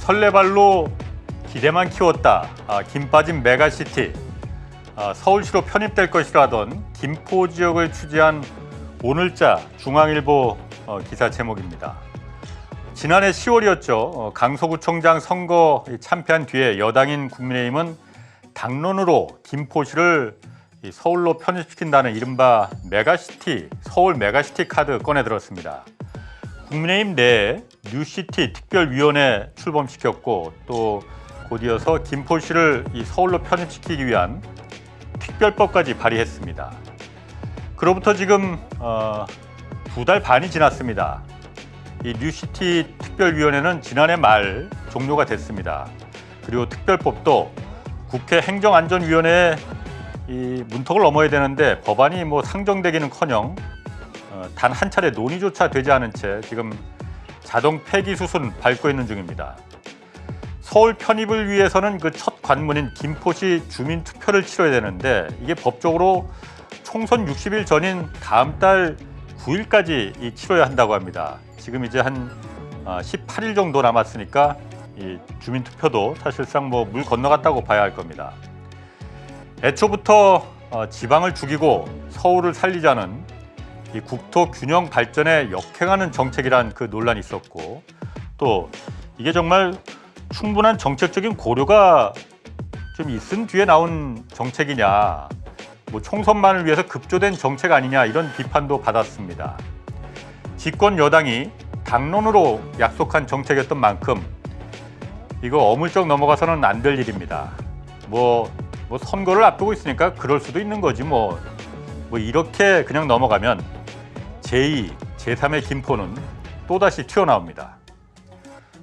설레발로 기대만 키웠다. 김 빠진 메가시티. 서울시로 편입될 것이라던 김포 지역을 취재한 오늘자 중앙일보 기사 제목입니다. 지난해 10월이었죠. 강서구청장 선거 참패한 뒤에 여당인 국민의힘은 당론으로 김포시를 서울로 편입시킨다는 이른바 메가시티, 서울 메가시티 카드 꺼내들었습니다. 국민의힘 내에 뉴시티 특별위원회 출범시켰고 또 곧이어서 김포시를 서울로 편입시키기 위한 특별법까지 발의했습니다. 그로부터 지금 2달 반이 지났습니다. 이 뉴시티 특별위원회는 지난해 말 종료가 됐습니다. 그리고 특별법도 국회 행정안전위원회에 이 문턱을 넘어야 되는데 법안이 상정되기는커녕 단 한 차례 논의조차 되지 않은 채 지금 자동 폐기 수순 밟고 있는 중입니다. 서울 편입을 위해서는 그 첫 관문인 김포시 주민 투표를 치러야 되는데 이게 법적으로 총선 60일 전인 다음 달 9일까지 치러야 한다고 합니다. 지금 이제 한 18일 정도 남았으니까 이 주민 투표도 사실상 물 건너갔다고 봐야 할 겁니다. 애초부터 지방을 죽이고 서울을 살리자는 이 국토 균형 발전에 역행하는 정책이란 그 논란이 있었고 또 이게 정말 충분한 정책적인 고려가 좀 있은 뒤에 나온 정책이냐, 총선만을 위해서 급조된 정책 아니냐 이런 비판도 받았습니다. 집권 여당이 당론으로 약속한 정책이었던 만큼 이거 어물쩍 넘어가서는 안 될 일입니다. 선거를 앞두고 있으니까 그럴 수도 있는 거지 이렇게 그냥 넘어가면 제2, 제3의 김포는 또다시 튀어나옵니다.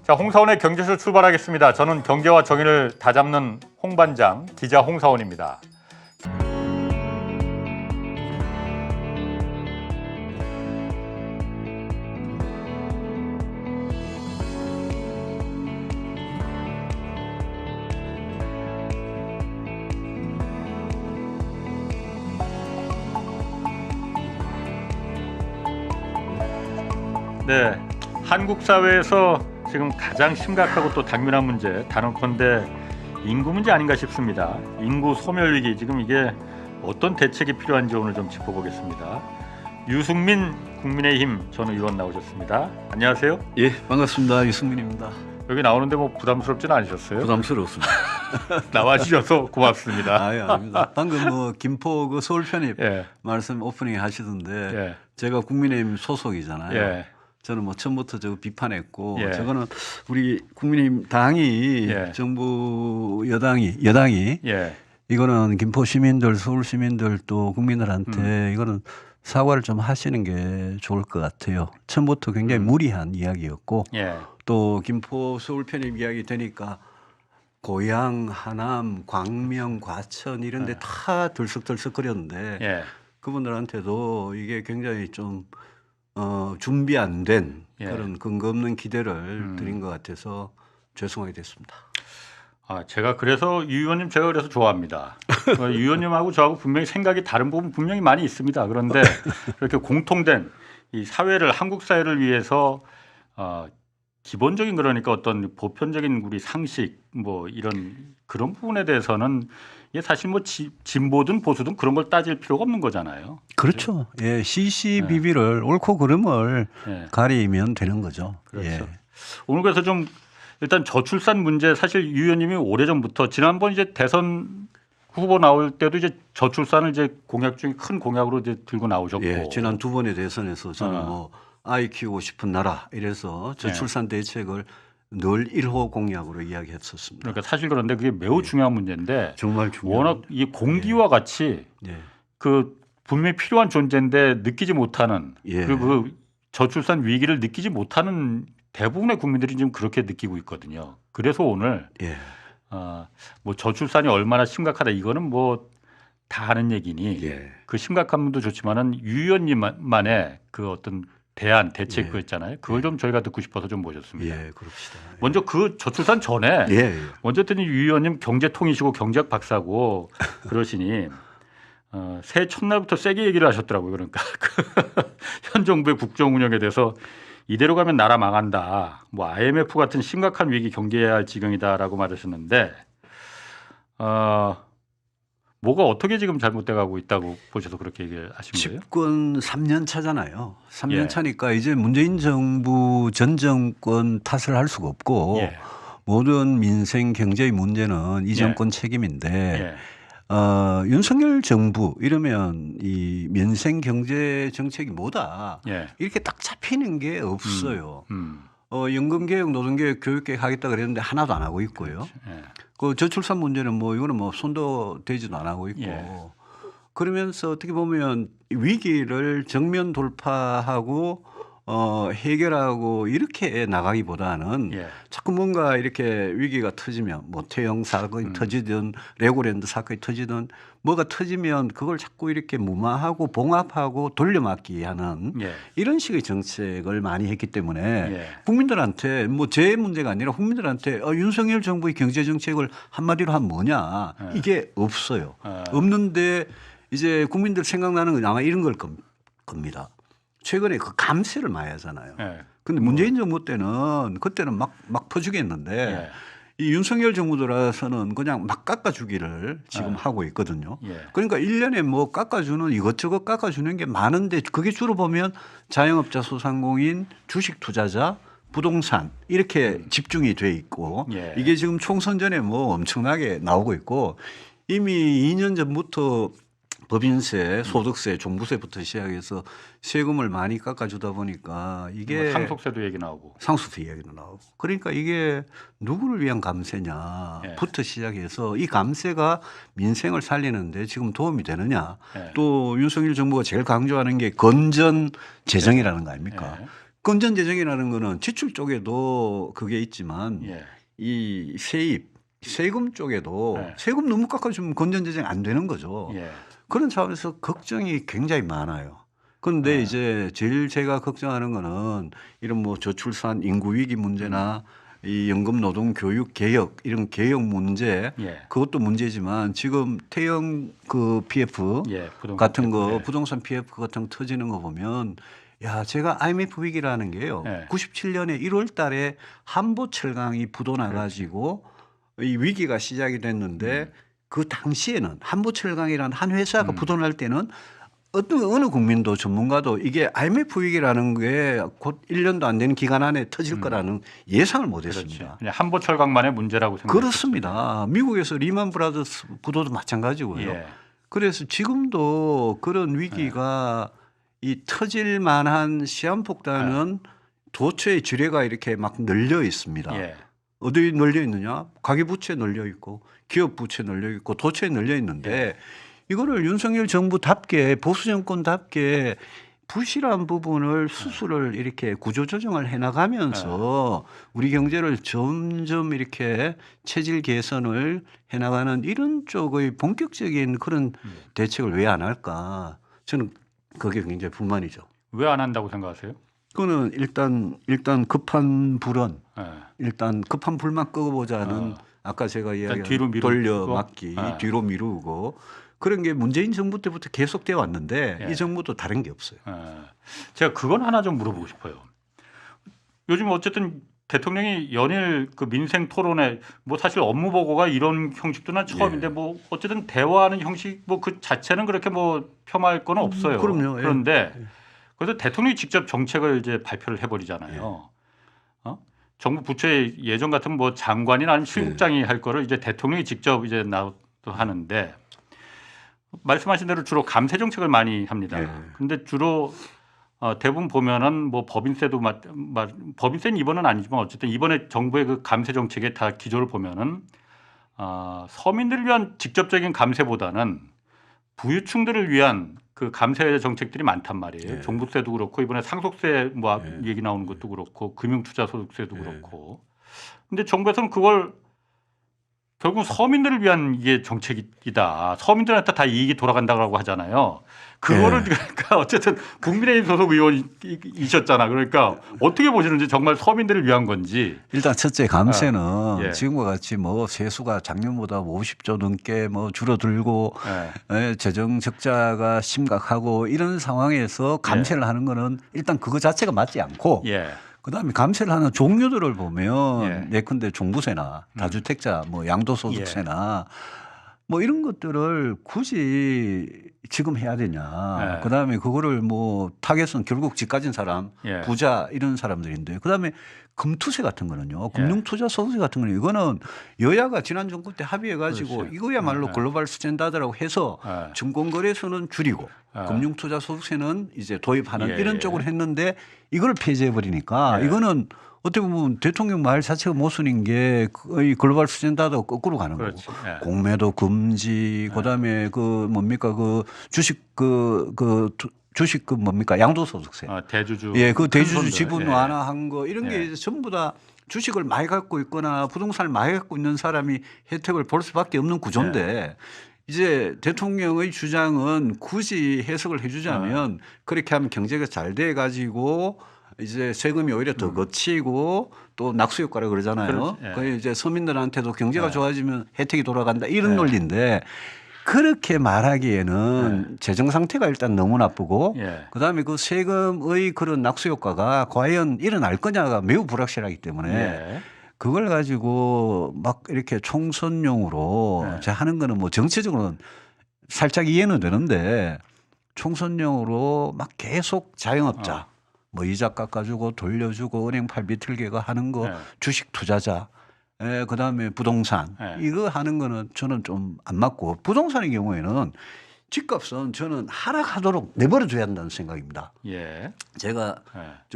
자, 홍사원의 경제쇼 출발하겠습니다. 저는 경제와 정의를 다잡는 홍반장, 기자 홍사원입니다. 네, 한국 사회에서 지금 가장 심각하고 또 당면한 문제, 단언컨대 인구 문제 아닌가 싶습니다. 인구 소멸 위기, 지금 이게 어떤 대책이 필요한지 오늘 좀 짚어보겠습니다. 유승민 국민의힘 전 의원 나오셨습니다. 안녕하세요. 예, 반갑습니다. 유승민입니다. 여기 나오는데 부담스럽지는 않으셨어요? 부담스럽습니다. 나와주셔서 고맙습니다. 아닙니다. 방금 김포 그 서울 편입 예. 말씀 오프닝 하시던데 예. 제가 국민의힘 소속이잖아요. 예. 저는 처음부터 저거 비판했고 예. 저거는 우리 국민의힘 당이 예. 정부 여당이 예. 이거는 김포 시민들, 서울 시민들 또 국민들한테 이거는 사과를 좀 하시는 게 좋을 것 같아요. 처음부터 굉장히 무리한 이야기였고 예. 또 김포 서울 편입 이야기 되니까 고양, 하남, 광명, 과천 이런 데 다 들썩들썩거렸는데 예. 그분들한테도 이게 굉장히 좀 준비 안 된 예. 그런 근거 없는 기대를 드린 것 같아서 죄송하게 됐습니다. 제가 그래서 유 의원님 제가 그래서 좋아합니다. 유 의원님하고 저하고 분명히 생각이 다른 부분 분명히 많이 있습니다. 그런데 이렇게 공통된 이 사회를, 한국 사회를 위해서 기본적인 그러니까 어떤 보편적인 우리 상식 이런 그런 부분에 대해서는 이게 사실 진보든 보수든 그런 걸 따질 필요가 없는 거잖아요. 그렇죠. 예, 시시비비를 옳고 그름을 가리면 되는 거죠. 그렇죠. 예. 오늘 그래서 좀 일단 저출산 문제, 사실 유 의원님이 오래전부터 지난번 이제 대선 후보 나올 때도 이제 저출산을 이제 공약 중에 큰 공약으로 이제 들고 나오셨고, 예, 지난 두 번의 대선에서 저는 아이 키우고 싶은 나라 이래서 저출산 대책을 늘 1호 공약으로 이야기했었습니다. 그러니까 사실 그런데 그게 매우 중요한 문제인데 정말 중요한 워낙 이 공기와 같이 그 분명히 필요한 존재인데 느끼지 못하는 그리고 그 저출산 위기를 느끼지 못하는 대부분의 국민들이 지금 그렇게 느끼고 있거든요. 그래서 오늘 저출산이 얼마나 심각하다 이거는 다 아는 얘기니 그 심각함도 좋지만은 유 의원님만의 그 어떤 대책 그 있잖아요. 그걸 좀 저희가 듣고 싶어서 좀 모셨습니다. 예, 그럽시다. 먼저 그 저출산 전에 먼저 했더니 유 의원님 경제통이시고 경제학 박사고 그러시니 새해 첫날부터 세게 얘기를 하셨더라고요. 그러니까 현 정부의 국정 운영에 대해서 이대로 가면 나라 망한다. 뭐 IMF 같은 심각한 위기 경계해야 할 지경이다라고 말하셨는데 뭐가 어떻게 지금 잘못돼가고 있다고 보셔서 그렇게 얘기를 하신 거예요? 집권 3년 차잖아요. 3년 예. 차니까 이제 문재인 정부 전 정권 탓을 할 수가 없고 예. 모든 민생 경제의 문제는 이 정권 책임인데 예. 윤석열 정부 이러면 이 민생 경제 정책이 뭐다 예. 이렇게 딱 잡히는 게 없어요. 음. 연금개혁, 노동개혁, 교육개혁 하겠다 그랬는데 하나도 안 하고 있고요. 예. 그 저출산 문제는 뭐 이거는 뭐 손도 대지도 안 하고 있고 예. 그러면서 어떻게 보면 위기를 정면 돌파하고 해결하고 이렇게 나가기보다는 예. 자꾸 뭔가 이렇게 위기가 터지면 뭐 태영 사건이 터지든 레고랜드 사건이 터지든 뭐가 터지면 그걸 자꾸 이렇게 무마하고 봉합하고 돌려막기 하는 예. 이런 식의 정책을 많이 했기 때문에 예. 국민들한테 뭐 제 문제가 아니라 국민들한테 윤석열 정부의 경제 정책을 한마디로 하면 뭐냐 이게 없어요. 없는데 이제 국민들 생각나는 건 아마 이런 걸 겁니다. 최근에 그 감세를 많이 하잖아요. 예. 근데 문재인 정부 때는 그때는 막 퍼주겠는데 예. 이 윤석열 정부 들어서는 그냥 막 깎아주기를 지금 하고 있거든요. 예. 그러니까 1년에 뭐 깎아주는 이것저것 깎아주는 게 많은데 그게 주로 보면 자영업자, 소상공인, 주식 투자자, 부동산 이렇게 집중이 돼 있고 예. 이게 지금 총선 전에 뭐 엄청나게 나오고 있고 이미 2년 전부터 법인세, 소득세, 종부세부터 시작해서 세금을 많이 깎아주다 보니까 이게 상속세도 얘기 나오고. 상속세 이야기도 나오고 그러니까 이게 누구를 위한 감세냐부터 시작해서 이 감세가 민생을 살리는데 지금 도움이 되느냐 또 윤석열 정부가 제일 강조하는 게 건전 재정이라는 거 아닙니까? 건전 재정이라는 거는 지출 쪽에도 그게 있지만 이 세금 쪽에도 세금 너무 깎아주면 건전 재정 안 되는 거죠. 그런 차원에서 걱정이 굉장히 많아요. 그런데 이제 제일 제가 걱정하는 거는 이런 뭐 저출산 인구 위기 문제나 이 연금 노동 교육 개혁 이런 개혁 문제 그것도 문제지만 지금 태형 그 PF 같은 거 부동산 PF 같은 거 터지는 거 보면 야 제가 IMF 위기라는 게요. 97년에 1월 달에 한보철강이 부도나 가지고 이 위기가 시작이 됐는데 그 당시에는 한보철강이라는 한 회사가 부도날 때는 어느 국민도 전문가도 이게 IMF 위기라는 게 곧 1년도 안 되는 기간 안에 터질 거라는 예상을 못 했습니다. 그냥 한보철강만의 문제라고 생각합니다. 그렇습니다. 미국에서 리만 브라더스 부도도 마찬가지고요. 그래서 지금도 그런 위기가 이 터질 만한 시한폭탄은 도처에 지뢰가 이렇게 막 널려 있습니다. 어디 널려 있느냐? 가계부채에 널려 있고 기업 부채에 널려 있고 도처에 널려 있는데 이거를 윤석열 정부답게 보수 정권답게 부실한 부분을 수술을 이렇게 구조조정을 해나가면서 우리 경제를 점점 이렇게 체질 개선을 해나가는 이런 쪽의 본격적인 그런 대책을 왜 안 할까? 저는 그게 굉장히 불만이죠. 왜 안 한다고 생각하세요? 그거는 일단 급한 불은 일단 급한 불만 끄고보자는 아까 제가 이야기한 뒤로 돌려막기 뒤로 미루고 그런 게 문재인 정부 때부터 계속되어 왔는데 이 정부도 다른 게 없어요. 제가 그건 하나 좀 물어보고 싶어요. 요즘 어쨌든 대통령이 연일 그 민생 토론회 뭐 사실 업무 보고가 이런 형식도 난 처음인데 뭐 어쨌든 대화하는 형식 뭐 그 자체는 그렇게 뭐 폄하할 건 없어요. 그럼요. 그런데 그래서 대통령이 직접 정책을 이제 발표를 해버리잖아요. 정부 부처의 예전 같은 뭐 장관이나 아니면 실국장이 할 거를 이제 대통령이 직접 이제 나도 하는데 말씀하신 대로 주로 감세 정책을 많이 합니다. 그런데 주로 대부분 보면은 뭐 법인세도 법인세는 이번은 아니지만 어쨌든 이번에 정부의 그 감세 정책의 다 기조를 보면은 서민들을 위한 직접적인 감세보다는 부유층들을 위한 그 감세 정책들이 많단 말이에요. 종부세도 그렇고 이번에 상속세 뭐 얘기 나오는 것도 그렇고 금융투자소득세도 그렇고. 근데 정부에서는 그걸 결국 서민들을 위한 이게 정책이다. 서민들한테 다 이익이 돌아간다고 하잖아요. 그거를 그러니까 어쨌든 국민의힘 소속 의원이셨잖아. 그러니까 어떻게 보시는지 정말 서민들을 위한 건지. 일단 첫째 감세는 지금과 같이 뭐 세수가 작년보다 50조 넘게 뭐 줄어들고 재정 적자가 심각하고 이런 상황에서 감세를 하는 거는 일단 그거 자체가 맞지 않고 그다음에 감세를 하는 종류들을 보면 예컨대 종부세나 다주택자 뭐 양도소득세나 뭐 이런 것들을 굳이 지금 해야 되냐. 그다음에 그거를 뭐 타겟은 결국 집 가진 사람, 부자 이런 사람들인데 그다음에 금투세 같은 거는요. 금융투자소득세 같은 거는 이거는 여야가 지난 정부 때 합의해가지고 이거야말로 글로벌 스탠다드라고 해서 증권거래소는 줄이고 금융투자소득세는 이제 도입하는 이런 쪽으로 했는데 이걸 폐지해버리니까 이거는 어떻게 보면 대통령 말 자체가 모순인 게 거의 글로벌 스탠다드가 거꾸로 가는 거고 공매도 금지 그다음에 그 뭡니까 그 주식 주식 그 뭡니까 양도소득세 대주주 그 대주주 지분 완화한 거 이런 게 이제 전부 다 주식을 많이 갖고 있거나 부동산을 많이 갖고 있는 사람이 혜택을 볼 수밖에 없는 구조인데 이제 대통령의 주장은 굳이 해석을 해주자면 그렇게 하면 경제가 잘 돼 가지고 이제 세금이 오히려 더 거치고 또 낙수 효과라 그러잖아요. 그래서 이제 서민들한테도 경제가 좋아지면 혜택이 돌아간다 이런 논리인데 그렇게 말하기에는 재정 상태가 일단 너무 나쁘고 그다음에 그 세금의 그런 낙수 효과가 과연 일어날 거냐가 매우 불확실하기 때문에 그걸 가지고 막 이렇게 총선용으로 하는 거는 뭐 정치적으로는 살짝 이해는 되는데 총선용으로 막 계속 자영업자 뭐 이자 깎아주고 돌려주고 은행팔 비틀게가 하는 거 주식 투자자 그다음에 부동산 이거 하는 거는 저는 좀 안 맞고 부동산의 경우에는 집값은 저는 하락하도록 내버려 둬야 한다는 생각입니다. 제가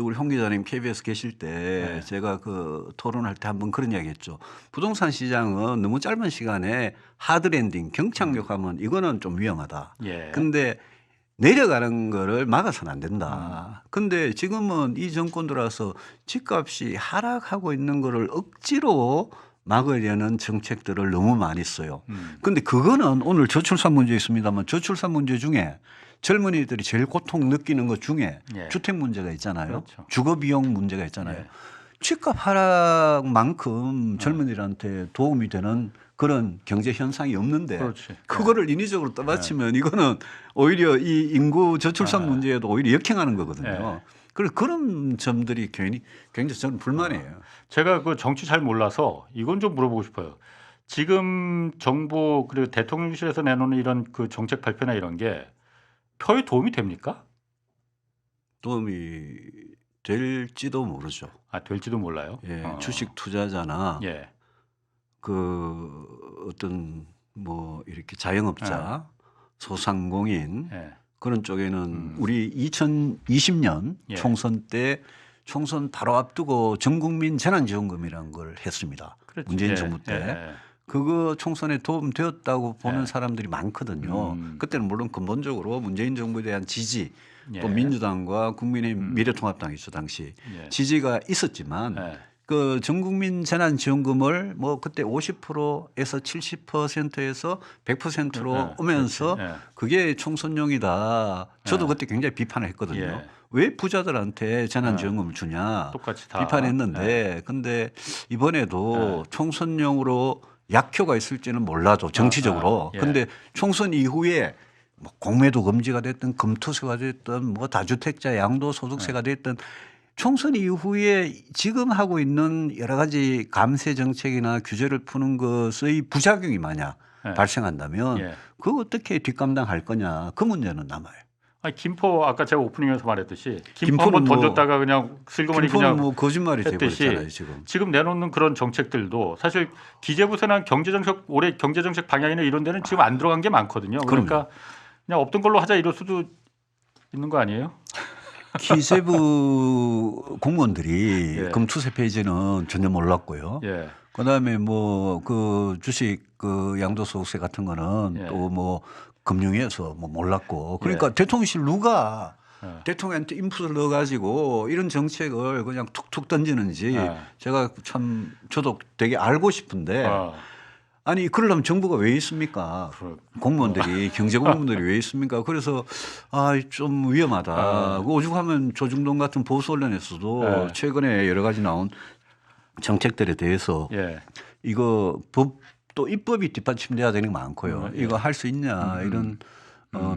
우리 홍 기자님 KBS 계실 때 제가 그 토론할 때 한번 그런 이야기 했죠. 부동산 시장은 너무 짧은 시간에 하드랜딩 경착륙하면 이거는 좀 위험하다. 근데 내려가는 거를 막아서는 안 된다. 근데 지금은 이 정권 들어와서 집값이 하락하고 있는 거를 억지로 막으려는 정책들을 너무 많이 써요. 근데 그거는 오늘 저출산 문제 있습니다만 저출산 문제 중에 젊은이들이 제일 고통 느끼는 것 중에 주택 문제가 있잖아요. 주거 비용 문제가 있잖아요. 집값 하락만큼 젊은이들한테 도움이 되는 그런 경제 현상이 없는데 그거를 인위적으로 떠받치면 이거는 오히려 이 인구 저출산 문제에도 오히려 역행하는 거거든요. 그래서 그런 점들이 굉장히 저는 불만이에요. 제가 그 정치 잘 몰라서 이건 좀 물어보고 싶어요. 지금 정부 그리고 대통령실에서 내놓는 이런 그 정책 발표나 이런 게 표에 도움이 됩니까? 도움이 될지도 모르죠. 될지도 몰라요. 주식 투자자나 그 어떤 뭐 이렇게 자영업자, 소상공인 그런 쪽에는 우리 2020년 총선 때 총선 바로 앞두고 전국민 재난지원금이라는 걸 했습니다. 문재인 정부 때. 그거 총선에 도움 되었다고 보는 사람들이 많거든요. 그때는 물론 근본적으로 문재인 정부에 대한 지지 또 민주당과 국민의힘 미래통합당이죠 당시 지지가 있었지만 그 전국민 재난지원금을 뭐 그때 50%에서 70%에서 100%로 오면서 그게 총선용이다. 저도 그때 굉장히 비판을 했거든요. 왜 부자들한테 재난지원금을 주냐 똑같이 다. 비판했는데 근데 이번에도 총선용으로 약효가 있을지는 몰라도 정치적으로 근데 총선 이후에 뭐 공매도 금지가 됐든 금투세가 됐든 뭐 다주택자 양도소득세가 됐든 총선 이후에 지금 하고 있는 여러 가지 감세 정책이나 규제를 푸는 것의 부작용이 만약 발생한다면 그거 어떻게 뒷감당할 거냐 그 문제는 남아요. 김포 아까 제가 오프닝에서 말했듯이 김포 한번 던졌다가 그냥 슬그머니 그냥 뭐 거짓말이 돼버렸잖아요 지금 내놓는 그런 정책들도 사실 기재부세나 경제정책 올해 경제정책 방향이나 이런 데는 지금 안 들어간 게 많거든요. 그러니까 그냥 없던 걸로 하자 이럴 수도 있는 거 아니에요? 기재부 공무원들이 금투세 폐지는 전혀 몰랐고요. 그다음에 뭐 그 주식 그 양도소득세 같은 거는 또 뭐 금융위에서 뭐 몰랐고 그러니까 대통령실 누가 대통령한테 인풋을 넣어가지고 이런 정책을 그냥 툭툭 던지는지 제가 참 저도 되게 알고 싶은데 아니 그러려면 정부가 왜 있습니까? 공무원들이 경제 공무원들이 왜 있습니까? 그래서 좀 위험하다. 오죽하면 조중동 같은 보수 언론에서도 최근에 여러 가지 나온 정책들에 대해서 이거 또 입법이 뒷받침돼야 되는 게 많고요. 이거 할 수 있냐 이런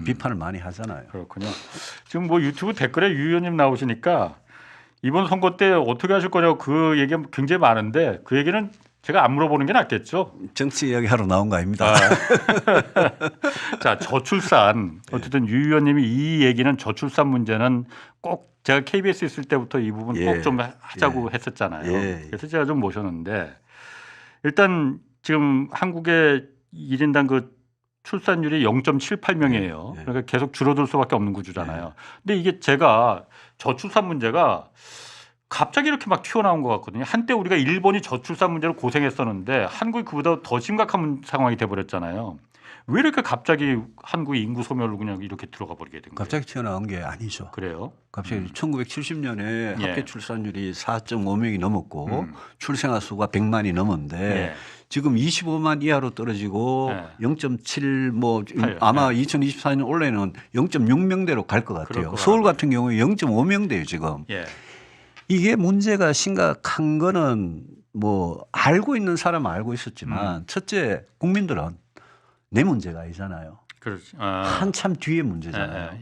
비판을 많이 하잖아요. 그렇군요. 지금 뭐 유튜브 댓글에 유 의원님 나오시니까 이번 선거 때 어떻게 하실 거냐고 그 얘기가 굉장히 많은데 그 얘기는 제가 안 물어보는 게 낫겠죠. 정치 이야기하러 나온 거 아닙니다. 자, 저출산. 어쨌든 유 의원님이 이 얘기는 저출산 문제는 꼭 제가 KBS 있을 때부터 이 부분 꼭 좀 하자고 했었잖아요. 그래서 제가 좀 모셨는데 일단 지금 한국의 1인당 그 출산율이 0.78명이에요. 그러니까 계속 줄어들 수밖에 없는 구조잖아요. 근데 이게 제가 저출산 문제가 갑자기 이렇게 막 튀어나온 것 같거든요. 한때 우리가 일본이 저출산 문제로 고생했었는데 한국이 그보다 더 심각한 상황이 돼버렸잖아요. 왜 이렇게 갑자기 한국의 인구 소멸로 그냥 이렇게 들어가 버리게 된 거예요? 갑자기 튀어나온 게 아니죠. 그래요? 갑자기 1970년에 합계 출산율이 4.5명이 넘었고 출생아 수가 100만이 넘었는데 지금 25만 이하로 떨어지고 0.7 뭐 아마 2024년 올해는 0.6명대로 갈 것 같아요. 서울 같은 경우에 0.5명대예요 지금. 이게 문제가 심각한 거는 뭐 알고 있는 사람은 알고 있었지만 첫째 국민들은 내 문제가 아니잖아요. 그렇지. 한참 뒤에 문제잖아요.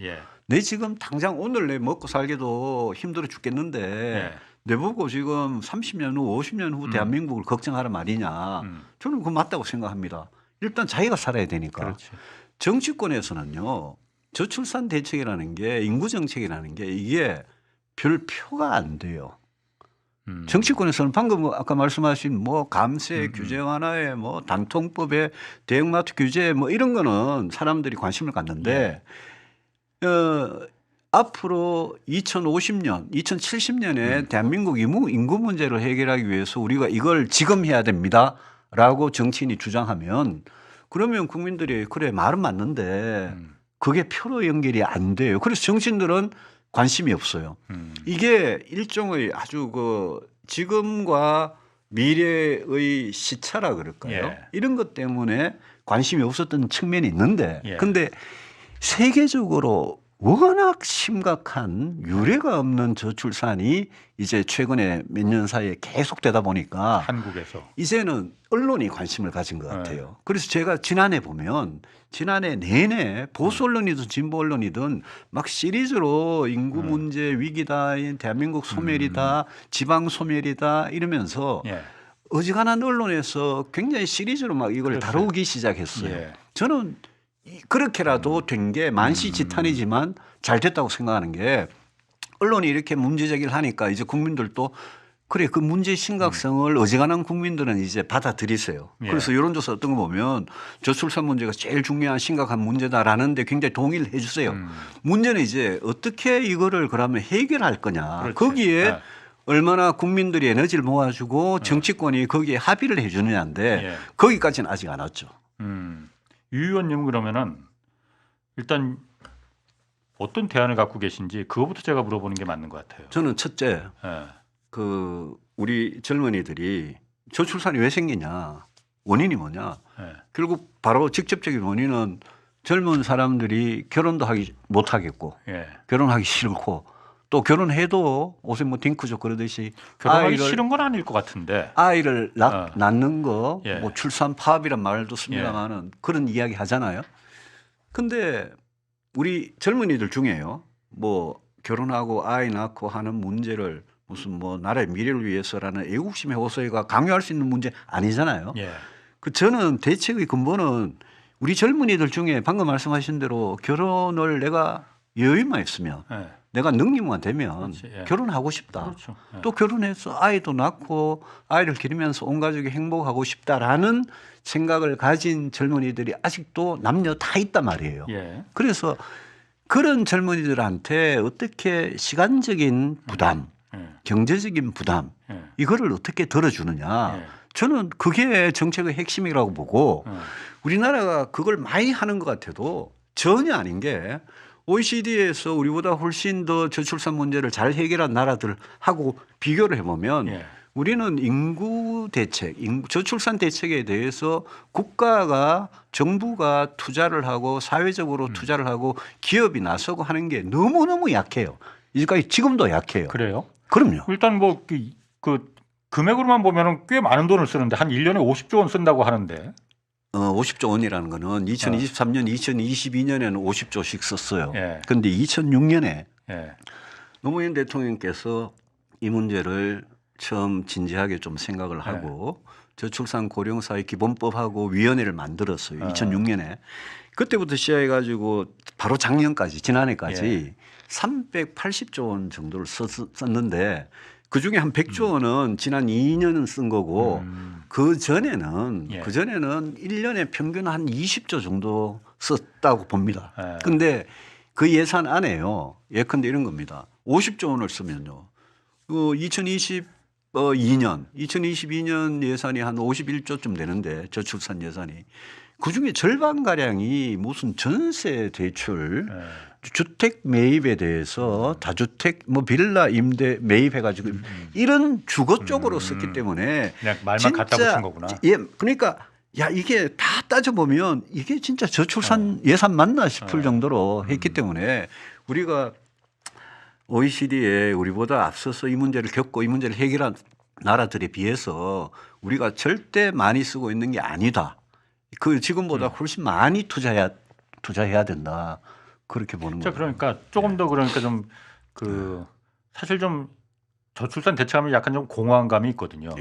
내 지금 당장 오늘 내 먹고 살기도 힘들어 죽겠는데 내 보고 지금 30년 후 50년 후 대한민국을 걱정하란 말이냐. 저는 그거 맞다고 생각합니다. 일단 자기가 살아야 되니까. 그렇지. 정치권에서는요. 저출산 대책이라는 게 인구 정책이라는 게 이게 별 표가 안 돼요. 정치권에서는 방금 아까 말씀하신 뭐 감세 규제 완화에 뭐 단통법에 대형마트 규제 뭐 이런 거는 사람들이 관심을 갖는데 앞으로 2050년, 2070년에 대한민국 인구 문제를 해결하기 위해서 우리가 이걸 지금 해야 됩니다라고 정치인이 주장하면 그러면 국민들이 그래 말은 맞는데 그게 표로 연결이 안 돼요. 그래서 정치인들은 관심이 없어요. 이게 일종의 아주 그 지금과 미래의 시차라 그럴까요? 이런 것 때문에 관심이 없었던 측면이 있는데 근데 세계적으로 워낙 심각한 유례가 없는 저출산이 이제 최근에 몇 년 사이에 계속되다 보니까 한국에서 이제는 언론이 관심을 가진 것 같아요. 그래서 제가 지난해 보면 지난해 내내 보수 언론이든 진보 언론이든 막 시리즈로 인구 문제 위기다, 대한민국 소멸이다, 지방 소멸이다 이러면서 어지간한 언론에서 굉장히 시리즈로 막 이걸 다루기 시작했어요. 저는 그렇게라도 된 게 만시지탄이지만 잘 됐다고 생각하는 게 언론이 이렇게 문제 제기를 하니까 이제 국민들도 그래 그 문제의 심각성을 어지간한 국민들은 이제 받아들이세요. 그래서 여론조사 어떤 거 보면 저출산 문제가 제일 중요한 심각한 문제다라는 데 굉장히 동의를 해 주세요. 문제는 이제 어떻게 이거를 그러면 해결할 거냐. 거기에 얼마나 국민들이 에너지를 모아주고 정치권이 거기에 합의를 해 주느냐인데 거기까지는 아직 안 왔죠. 유 의원님 그러면은 일단 어떤 대안을 갖고 계신지 그거부터 제가 물어보는 게 맞는 것 같아요. 저는 첫째 그 우리 젊은이들이 저출산이 왜 생기냐 원인이 뭐냐 결국 바로 직접적인 원인은 젊은 사람들이 결혼도 하기 못 하겠고 결혼하기 싫고 또 결혼해도 옷에 뭐 딩크족 그러듯이 결혼하기 싫은 건 아닐 것 같은데 아이를 낳는 거 뭐 출산 파업이란 말도 씁니다만은 그런 이야기 하잖아요. 근데 우리 젊은이들 중에요 뭐 결혼하고 아이 낳고 하는 문제를 무슨 뭐 나라의 미래를 위해서라는 애국심의 호소가 강요할 수 있는 문제 아니잖아요. 그 저는 대책의 근본은 우리 젊은이들 중에 방금 말씀하신 대로 결혼을 내가 여유만 있으면 내가 능력만 되면 결혼하고 싶다. 또 결혼해서 아이도 낳고 아이를 기르면서 온 가족이 행복하고 싶다라는 생각을 가진 젊은이들이 아직도 남녀 다 있단 말이에요. 그래서 그런 젊은이들한테 어떻게 시간적인 부담, 경제적인 부담 이거를 어떻게 덜어주느냐. 저는 그게 정책의 핵심이라고 보고 우리나라가 그걸 많이 하는 것 같아도 전혀 아닌 게 OECD에서 우리보다 훨씬 더 저출산 문제를 잘 해결한 나라들하고 비교를 해보면 우리는 인구 대책, 저출산 대책에 대해서 국가가 정부가 투자를 하고 사회적으로 투자를 하고 기업이 나서고 하는 게 너무너무 약해요. 이제까지 지금도 약해요. 그래요? 그럼요. 일단 뭐 그 금액으로만 보면은 꽤 많은 돈을 쓰는데 한 1년에 50조 원 쓴다고 하는데. 50조 원이라는 거는 2023년, 2022년에는 50조씩 썼어요. 예. 그런데 2006년에 예. 노무현 대통령께서 이 문제를 처음 진지하게 좀 생각을 하고 저출산 고령사회 기본법하고 위원회를 만들었어요. 2006년에. 그때부터 시작해 가지고 바로 작년까지 지난해까지 380조 원 정도를 썼는데 그중에 한 100조 원은 지난 2년은 쓴 거고 그전에는 1년에 평균 한 20조 정도 썼다고 봅니다. 근데 그 예산 안에요. 예컨대 이런 겁니다. 50조 원을 쓰면요. 2022년 예산이 한 51조쯤 되는데 저출산 예산이 그중에 절반가량이 무슨 전세 대출 주택 매입에 대해서 다주택 뭐 빌라 임대 매입해 가지고 이런 주거 쪽으로 썼기 때문에 그냥 말만 갖다 붙인 거구나. 예, 그러니까 야 이게 다 따져보면 이게 진짜 저출산 예산 맞나 싶을 정도로 했기 때문에 우리가 OECD에 우리보다 앞서서 이 문제를 겪고 이 문제를 해결한 나라들에 비해서 우리가 절대 많이 쓰고 있는 게 아니다. 그 지금보다 훨씬 많이 투자해야 된다. 그렇게 보는 거예요. 그러니까 조금 더 그러니까 좀 사실 좀 저출산 대책하면 약간 좀 공허한 감이 있거든요.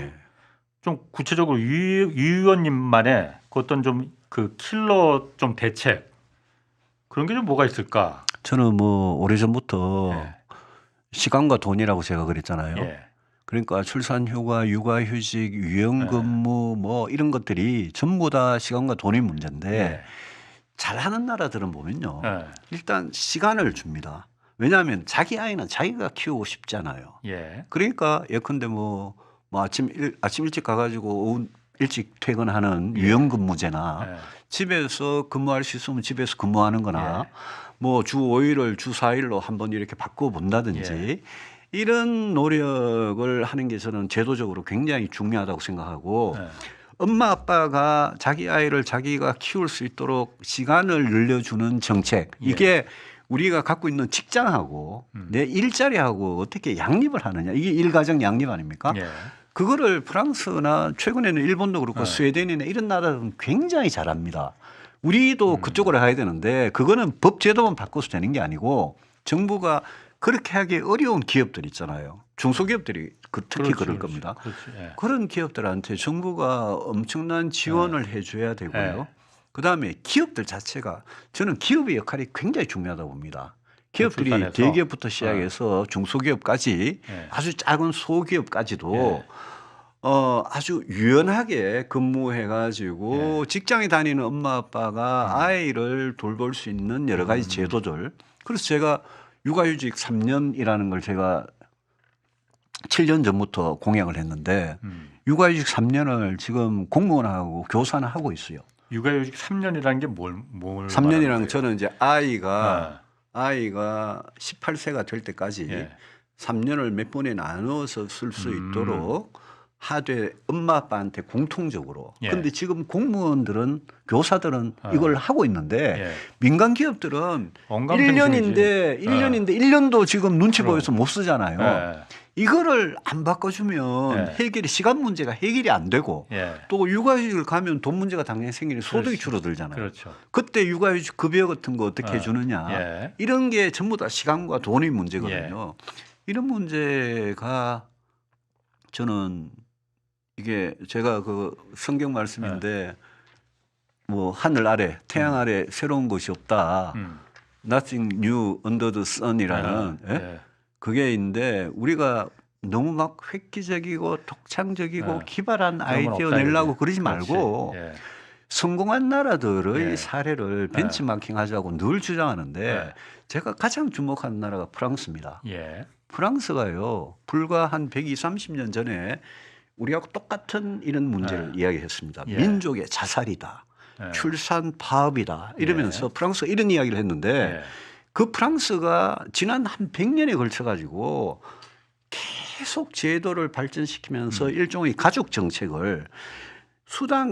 좀 구체적으로 유 의원님만의 그 어떤 좀 그 킬러 좀 대책 그런 게 좀 뭐가 있을까? 저는 뭐 오래전부터 시간과 돈이라고 제가 그랬잖아요. 그러니까 출산휴가, 육아휴직, 유연근무 뭐 이런 것들이 전부 다 시간과 돈의 문제인데 잘하는 나라들은 보면요. 일단 시간을 줍니다. 왜냐하면 자기 아이는 자기가 키우고 싶잖아요. 그러니까 예컨대 뭐 아침 일찍 가가지고 오후 일찍 퇴근하는 유연근무제나 집에서 근무할 수 있으면 집에서 근무하는 거나 뭐 주 5일을 주 4일로 한번 이렇게 바꿔 본다든지 이런 노력을 하는 게 저는 제도적으로 굉장히 중요하다고 생각하고 엄마 아빠가 자기 아이를 자기가 키울 수 있도록 시간을 늘려주는 정책 이게 우리가 갖고 있는 직장하고 내 일자리하고 어떻게 양립을 하느냐 이게 일가정 양립 아닙니까? 그거를 프랑스나 최근에는 일본도 그렇고 스웨덴이나 이런 나라들은 굉장히 잘합니다. 우리도 그쪽으로 가야 되는데 그거는 법 제도만 바꿔서 되는 게 아니고 정부가 그렇게 하기 어려운 기업들 있잖아요. 중소기업들이 특히 그럴 겁니다. 그런 기업들한테 정부가 엄청난 지원을 해줘야 되고요. 그다음에 기업들 자체가 저는 기업의 역할이 굉장히 중요하다고 봅니다. 기업들이 대기업부터 시작해서 중소기업까지 아주 작은 소기업까지도 아주 유연하게 근무해가지고 직장에 다니는 엄마 아빠가 아이를 돌볼 수 있는 여러 가지 제도들. 그래서 제가 육아휴직 3년이라는 걸 제가 7년 전부터 공약을 했는데 육아휴직 3년을 지금 공무원하고 교사는 하고 있어요. 육아휴직 3년이라는 게 뭘 3년이라는 저는 이제 아이가 18세가 될 때까지 3년을 몇 번에 나눠서 쓸 수 있도록 하되 엄마 아빠한테 공통적으로. 그런데 지금 공무원들은 교사들은 이걸 하고 있는데 민간 기업들은 1년인데 1년도 지금 눈치 보여서 못 쓰잖아요. 이거를 안 바꿔주면 해결이 시간 문제가 해결이 안 되고 또 육아휴직을 가면 돈 문제가 당연히 생기는 소득이 줄어들잖아요. 그때 육아휴직 급여 같은 거 어떻게 해주느냐 이런 게 전부 다 시간과 돈의 문제거든요. 이런 문제가 저는 이게 제가 그 성경 말씀인데 뭐 하늘 아래 태양 아래 새로운 것이 없다. Nothing new under the sun이라는 그게 있는데 우리가 너무 막 획기적이고 독창적이고 기발한 아이디어 내려고 그러지 말고 성공한 나라들의 사례를 벤치마킹 하자고 늘 주장하는데 제가 가장 주목하는 나라가 프랑스입니다. 프랑스가요 불과 한 120, 30년 전에 우리하고 똑같은 이런 문제를 이야기했습니다. 민족의 자살이다. 출산 파업이다. 이러면서 프랑스가 이런 이야기를 했는데 그 프랑스가 지난 한 100년에 걸쳐 가지고 계속 제도를 발전시키면서 일종의 가족 정책을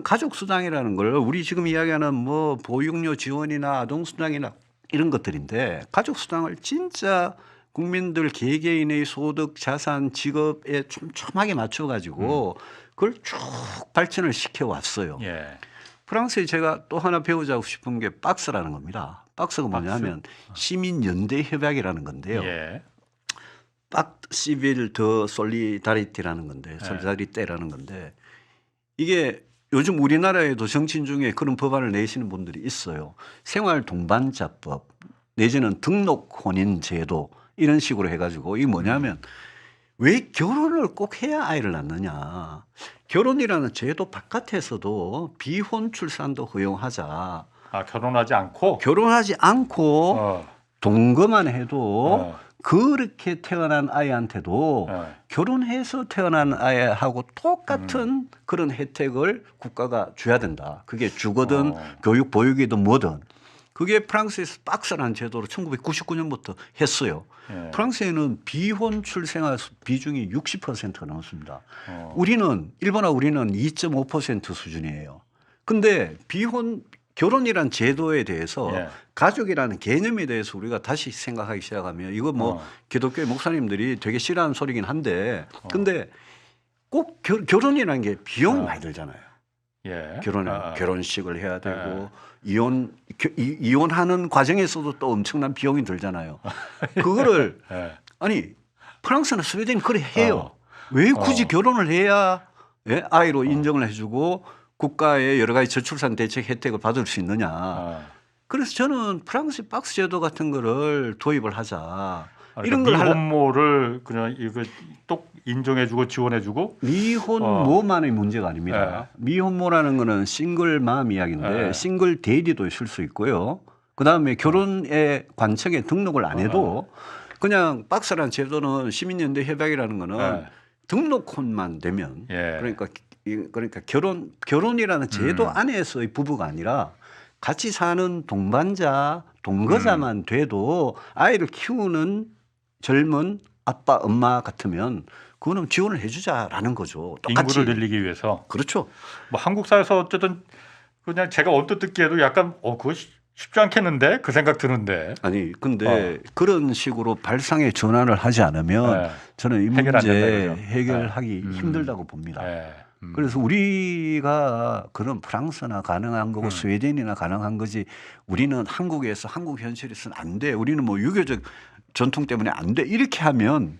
가족 수당이라는 걸 우리 지금 이야기하는 뭐 보육료 지원이나 아동수당이나 이런 것들인데 가족 수당을 진짜 국민들 개개인의 소득, 자산, 직업에 촘촘하게 맞춰가지고 그걸 쭉 발전을 시켜왔어요. 예. 프랑스에 제가 또 하나 배우자고 싶은 게 박스라는 겁니다. 박스가 뭐냐면 시민연대협약이라는 건데요. 예. 박 시빌 더 솔리다리티라는 건데 솔리다리테라는 건데 이게 요즘 우리나라에도 정치인 중에 그런 법안을 내시는 분들이 있어요. 생활 동반자법 내지는 등록 혼인 제도 이런 식으로 해가지고 이게 뭐냐면 왜 결혼을 꼭 해야 아이를 낳느냐. 결혼이라는 제도 바깥에서도 비혼 출산도 허용하자. 아, 결혼하지 않고? 결혼하지 않고 동거만 해도 그렇게 태어난 아이한테도 결혼해서 태어난 아이하고 똑같은 그런 혜택을 국가가 줘야 된다. 그게 주거든 교육 보육이든 뭐든. 그게 프랑스에서 박스라는 제도로 1999년부터 했어요. 예. 프랑스에는 비혼 출생아 비중이 60%가 넘습니다. 우리는 일본하고 우리는 2.5% 수준이에요. 근데 결혼이란 제도에 대해서 예. 가족이라는 개념에 대해서 우리가 다시 생각하기 시작하면 이거 뭐 기독교 목사님들이 되게 싫어하는 소리긴 한데 근데 꼭 결혼이라는 게 비용이 많이 들잖아요. 예. 결혼식을 해야 되고 이혼하는 과정에서도 또 엄청난 비용이 들잖아요. 그거를 아니 프랑스나 스웨덴이 그래 해요. 왜 굳이 결혼을 해야 아이로 인정을 해주고 국가의 여러 가지 저출산 대책 혜택을 받을 수 있느냐. 그래서 저는 프랑스 박스 제도 같은 거를 도입을 하자. 이런 걸 미혼모를 그냥 이거 똑 인정해주고 지원해주고 미혼모만의 문제가 아닙니다. 미혼모라는 거는 싱글맘 이야기인데 싱글 데이디도 있을 수 있고요. 그다음에 결혼의 관청에 등록을 안 해도 그냥 박스라는 제도는 시민연대 협약이라는 거는 등록혼만 되면 그러니까 결혼이라는 제도 안에서의 부부가 아니라 같이 사는 동반자, 동거자만 돼도 아이를 키우는 젊은 아빠, 엄마 같으면 그거는 지원을 해주자라는 거죠. 똑같이. 인구를 늘리기 위해서. 그렇죠. 뭐 한국 사회에서 어쨌든 그냥 제가 언뜻 듣기에도 약간 그거 쉽지 않겠는데 그 생각 드는데. 아니 근데 그런 식으로 발상의 전환을 하지 않으면 저는 이 문제 해결하기 힘들다고 봅니다. 그래서 우리가 그런 프랑스나 가능한 거고 스웨덴이나 가능한 거지 우리는 한국에서 한국 현실에서는 안 돼. 우리는 뭐 유교적 전통 때문에 안 돼. 이렇게 하면